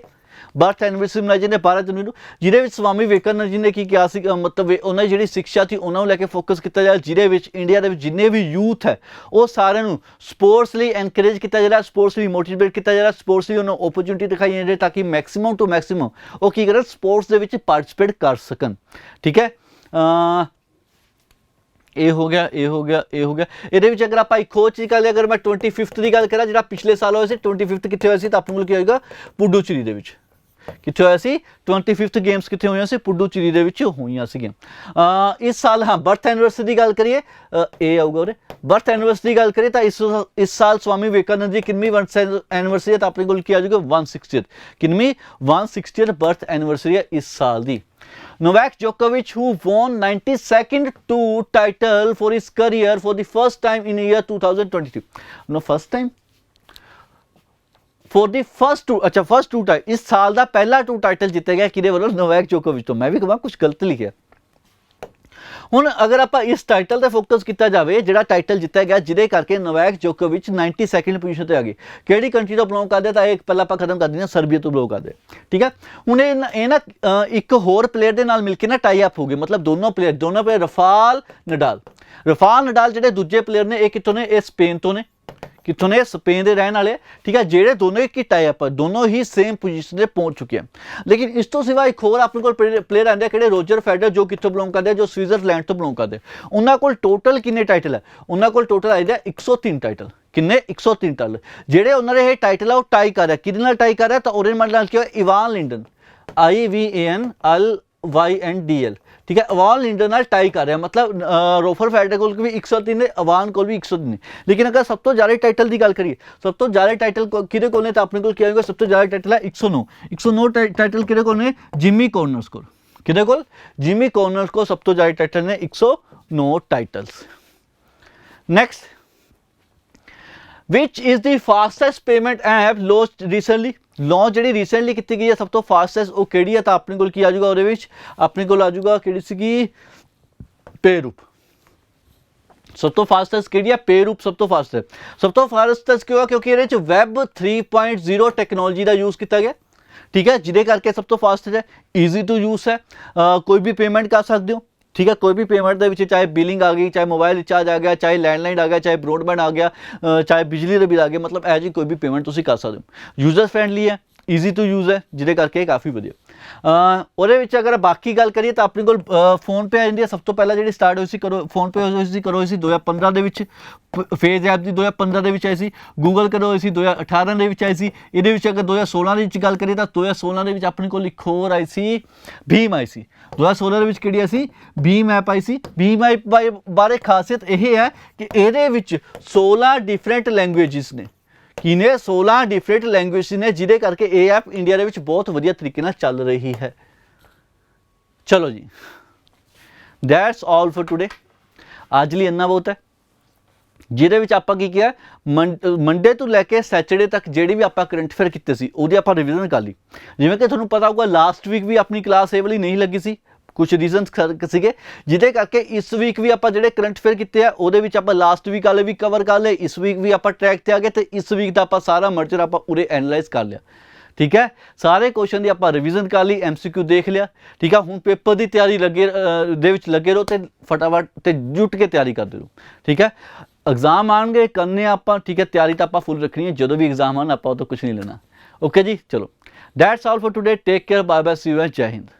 ਬਰਥ ਐਨੀਵਰਸਰੀ ਮਨਾਈ ਜਾਂਦੀ ਹੈ 12 ਜਨਵਰੀ ਨੂੰ, ਜਿਹਦੇ ਵਿੱਚ ਸਵਾਮੀ ਵਿਵੇਕਾਨੰਦ ਜੀ ਨੇ ਕੀ ਕਿਹਾ ਸੀ? ਮਤਲਬ ਉਹਨਾਂ ਦੀ ਜਿਹੜੀ ਸਿੱਖਿਆ ਸੀ ਉਹਨਾਂ ਨੂੰ ਲੈ ਕੇ ਫੋਕਸ ਕੀਤਾ ਜਾ ਰਿਹਾ, ਜਿਹਦੇ ਵਿੱਚ ਇੰਡੀਆ ਦੇ ਵਿੱਚ ਜਿੰਨੇ ਵੀ ਯੂਥ ਹੈ ਉਹ ਸਾਰਿਆਂ ਨੂੰ ਸਪੋਰਟਸ ਲਈ ਐਨਕਰੇਜ ਕੀਤਾ ਜਾ ਰਿਹਾ, ਸਪੋਰਟਸ ਲਈ ਮੋਟੀਵੇਟ ਕੀਤਾ ਜਾ ਰਿਹਾ, ਸਪੋਰਟਸ ਲਈ ਉਹਨਾਂ ਨੂੰ ਓਪਰਚੁਨਿਟੀ ਦਿਖਾਈ ਜਾ ਰਹੀ ਤਾਂ ਕਿ ਮੈਕਸਿਮਮ ਟੂ ਮੈਕਸਿਮਮ ਉਹ ਕੀ ਕਰਨ? ਸਪੋਰਟਸ ਦੇ ਵਿੱਚ ਪਾਰਟੀਸਪੇਟ ਕਰ ਸਕਣ। ਠੀਕ ਹੈ, ਇਹ ਹੋ ਗਿਆ। ਇਹਦੇ ਵਿੱਚ ਅਗਰ ਆਪਾਂ ਇੱਕ ਹੋਰ ਚੀਜ਼ ਕਰ ਲਿਆ, ਅਗਰ ਮੈਂ 25th ਦੀ ਗੱਲ ਕਰਾਂ, ਜਿਹੜਾ ਪਿਛਲੇ ਸਾਲ ਹੋਇਆ ਸੀ 25th ਕਿੱਥੇ ਹੋਇਆ ਸੀ? ਤਾਂ ਆਪਣੇ ਕੋਲ ਕੀ ਹੋਏਗਾ? ਪੁਡੂਚੇਰੀ ਦੇ ਵਿੱਚ। ਕਿੱਥੇ ਹੋਇਆ ਸੀ 25th ਗੇਮਸ ਕਿੱਥੇ ਹੋਈਆਂ ਸੀ ਪੁਡੂਚੇਰੀ ਦੇ ਵਿੱਚ ਹੋਈਆਂ ਸੀਗੀਆਂ। ਇਸ ਸਾਲ ਹਾਂ ਬਰਥ ਐਨੀਵਰਸਰੀ ਦੀ ਗੱਲ ਕਰੀਏ ਇਹ ਆਊਗਾ ਉਰੇ ਬਰਥ ਐਨੀਵਰਸਰੀ ਦੀ ਗੱਲ ਕਰੀਏ ਤਾਂ ਇਸ ਸਾਲ ਸਵਾਮੀ ਵਿਵੇਕਾਨੰਦ ਦੀ ਕਿੰਨਵੀਂ ਬਰਥ ਐਨੀਵਰਸਰੀ ਹੈ ਤਾਂ ਆਪਣੇ ਕੋਲ ਕੀ ਆ ਜਾਊਗਾ 160th ਕਿੰਨਵੀਂ 160th ਬਰਥ ਐਨੀਵਰਸਰੀ ਹੈ ਇਸ ਸਾਲ ਦੀ। Novak Djokovic, who won 92nd tour title for his career for the first time in the year 2022. No, first time? For the first two, अच्छा first two टाइटल इस साल का पहला to title जीते गया किहदे वालों नोवैक जोकोविच तो मैं भी कਹਾਂ कुछ गलत लिखिया। ਹੁਣ ਅਗਰ ਆਪਾਂ ਇਸ ਟਾਈਟਲ ਤੇ ਫੋਕਸ ਕੀਤਾ ਜਾਵੇ ਜਿਹੜਾ ਟਾਈਟਲ ਜਿੱਤਿਆ ਗਿਆ ਜਿਹਦੇ ਕਰਕੇ ਨੋਵੈਕ ਜੋਕੋਵਿਚ 92nd ਪੋਜੀਸ਼ਨ ਤੇ ਆ ਗਈ ਕਿਹੜੀ ਕੰਟਰੀ ਤੋਂ ਬਿਲੋਂਗ ਕਰਦੇ ਤਾਂ ਇਹ ਪਹਿਲਾਂ ਆਪਾਂ ਖਤਮ ਕਰ ਦਿੰਦੇ ਹਾਂ ਸਰਬੀਆ ਤੋਂ ਬਿਲੋਂਗ ਕਰਦੇ ਠੀਕ ਹੈ। ਹੁਣ ਇਹ ਨਾ ਇੱਕ ਹੋਰ ਪਲੇਅਰ ਦੇ ਨਾਲ ਮਿਲ ਕੇ ਨਾ ਟਾਈ ਅਪ ਹੋ ਗਏ ਮਤਲਬ ਦੋਨੋਂ ਪਲੇਅਰ ਰਫਾਲ ਨਡਾਲ ਜਿਹੜੇ ਦੂਜੇ ਪਲੇਅਰ ਨੇ ਇਹ ਕਿੱਥੋਂ ਨੇ ਇਹ ਸਪੇਨ ਤੋਂ ਨੇ ਕਿੱਥੋਂ ਨੇ ਸਪੇਨ ਦੇ ਰਹਿਣ ਵਾਲੇ ਠੀਕ ਹੈ ਜਿਹੜੇ ਦੋਨੋਂ ਇੱਕ ਹੀ ਟਾਈ ਅਪ ਦੋਨੋਂ ਹੀ ਸੇਮ ਪੋਜੀਸ਼ਨ ਤੇ ਪਹੁੰਚ ਚੁੱਕੇ ਹਨ। ਲੇਕਿਨ ਇਸ ਤੋਂ ਸਿਵਾ ਇੱਕ ਹੋਰ ਆਪਣੇ ਕੋਲ ਪਲੇਅਰ ਆਉਂਦੇ ਕਿਹੜੇ ਰੋਜਰ ਫੈਡਰਰ ਜੋ ਕਿੱਥੋਂ ਬਿਲੋਂਗ ਕਰਦੇ ਜੋ ਸਵਿਟਜ਼ਰਲੈਂਡ ਤੋਂ ਬਿਲੋਂਗ ਕਰਦੇ ਉਹਨਾਂ ਕੋਲ ਟੋਟਲ ਕਿੰਨੇ ਟਾਈਟਲ ਹੈ ਉਹਨਾਂ ਕੋਲ ਟੋਟਲ ਆਏ ਦੇ 103 ਟਾਈਟਲ ਕਿੰਨੇ 103 ਟਾਈਟਲ ਜਿਹੜੇ ਉਹਨਾਂ ਦੇ ਇਹ ਟਾਈਟਲ ਆ ਉਹ ਟਾਈ ਕਰ ਰਿਹਾ ਕਿਹਦੇ ਨਾਲ ਟਾਈ ਕਰ ਰਿਹਾ ਤਾਂ ਉਹਦੇ ਨਾਲ ਕੀ ਹੋਇਆ ਇਵਾਨ ਲਿੰਡਨ IVANLYNDL ठीक है अवान लिंडन नाल टाई कर रहा मतलब रोफर फैडरर कोल भी 103 ने अवान कोल भी 103 ने। लेकिन अगर सब तो ज़्यादा टाइटल की गल करिए सब तो ज़्यादा टाइटल किहदे कोल ने तो अपने कोल क्या होगा सब तो ज़्यादा टाइटल है 109 टाइटल किहदे कोल ने जिमी कॉर्नर्स कोल किहदे कोल जिमी कॉर्नर्स को सब तो ज़्यादा टाइटल ने 109 titles. Next which is the fastest payment app launch recently launch जी रिसेंटली की गई है सब तो फास्टेस्ट वो केड़ी है तो अपने को आ जाऊगा वो अपने को आ जाऊगा कि पेरूप सब तो फास्टेस्ट कि है पेरूप सब तो फास्टेस्ट क्यों क्योंकि ये वैब 3.0 टैक्नोलॉजी का यूज़ किया गया ठीक है जिदे करके सब तो फास्टेस्ट है ईजी टू यूज़ है कोई भी पेमेंट कर सकते हो ठीक है कोई भी पेमेंट के चाहे बिलिंग आ गई चाहे मोबाइल रिचार्ज आ गया चाहे लैंडलाइन आ गया चाहे ब्रॉडबैंड आ गया चाहे बिजली का बिल आ गया मतलब एज कोई भी पेमेंट तुम कर सकते हो यूजर फ्रेंडली है ईजी टू यूज़ है जिदे करके काफ़ी वधिया। अगर बाकी गल करिए तो अपने को फोन पे आ जाती है सब तो पहला जी स्टार्ट हुई सी करो फोन पे करो हुई सी 2015 के फेज ऐप की 2015 के आई सी गूगल करो हुई सी 2018 के आई सी ये अगर 2016 की गल करिए तो 2016 के अपने को एक होर आई सी भीम आई सी 2016 के आई सी भीम ऐप आई सी भीम ऐप बारे खासियत यह है कि ये 16 डिफरेंट लैंग्वेजिस ने किने 16 डिफरेंट लैंग्वेज ने जिदे करके ये ऐप इंडिया के बहुत वधिया तरीके नाल चल रही है। चलो जी दैट्स ऑल फॉर टुडे अज लिए इन्ना बहुत है जिहदे विच आपां की किया मंडे तो लैके सैटरडे तक जिहड़ी भी आपां करंट अफेयर कीते सी उहदी आपां रिविजन कर ली जिवें कि तुहानूं पता होगा लास्ट वीक भी अपनी क्लास ये वाली नहीं लगी सी कुछ रीजनस सीगे जिहदे करके इस वीक भी आपां जिहड़े करंट अफेयर कीते आ उहदे विच आपां लास्ट वीक वाले भी कवर कर ले इस वीक भी आपां ट्रैक ते आ गए तो इस वीक दा आपां सारा मर्जर आपां उरे एनालाइज कर लिया ठीक है सारे क्वेश्चन की आपां रिविजन कर ली MCQ देख लिया ठीक है हुण पेपर की तैयारी लगे रहो तो फटाफट तो जुट के तैयारी करते रहो ठीक है एग्जाम आएंगे करने आपां ठीक है तैयारी तो आपां फुल रखनी है जो भी एग्जाम आना आपां तो कुछ नहीं लेना ओके जी चलो that's all for today take care bye bye see you and जय हिंद।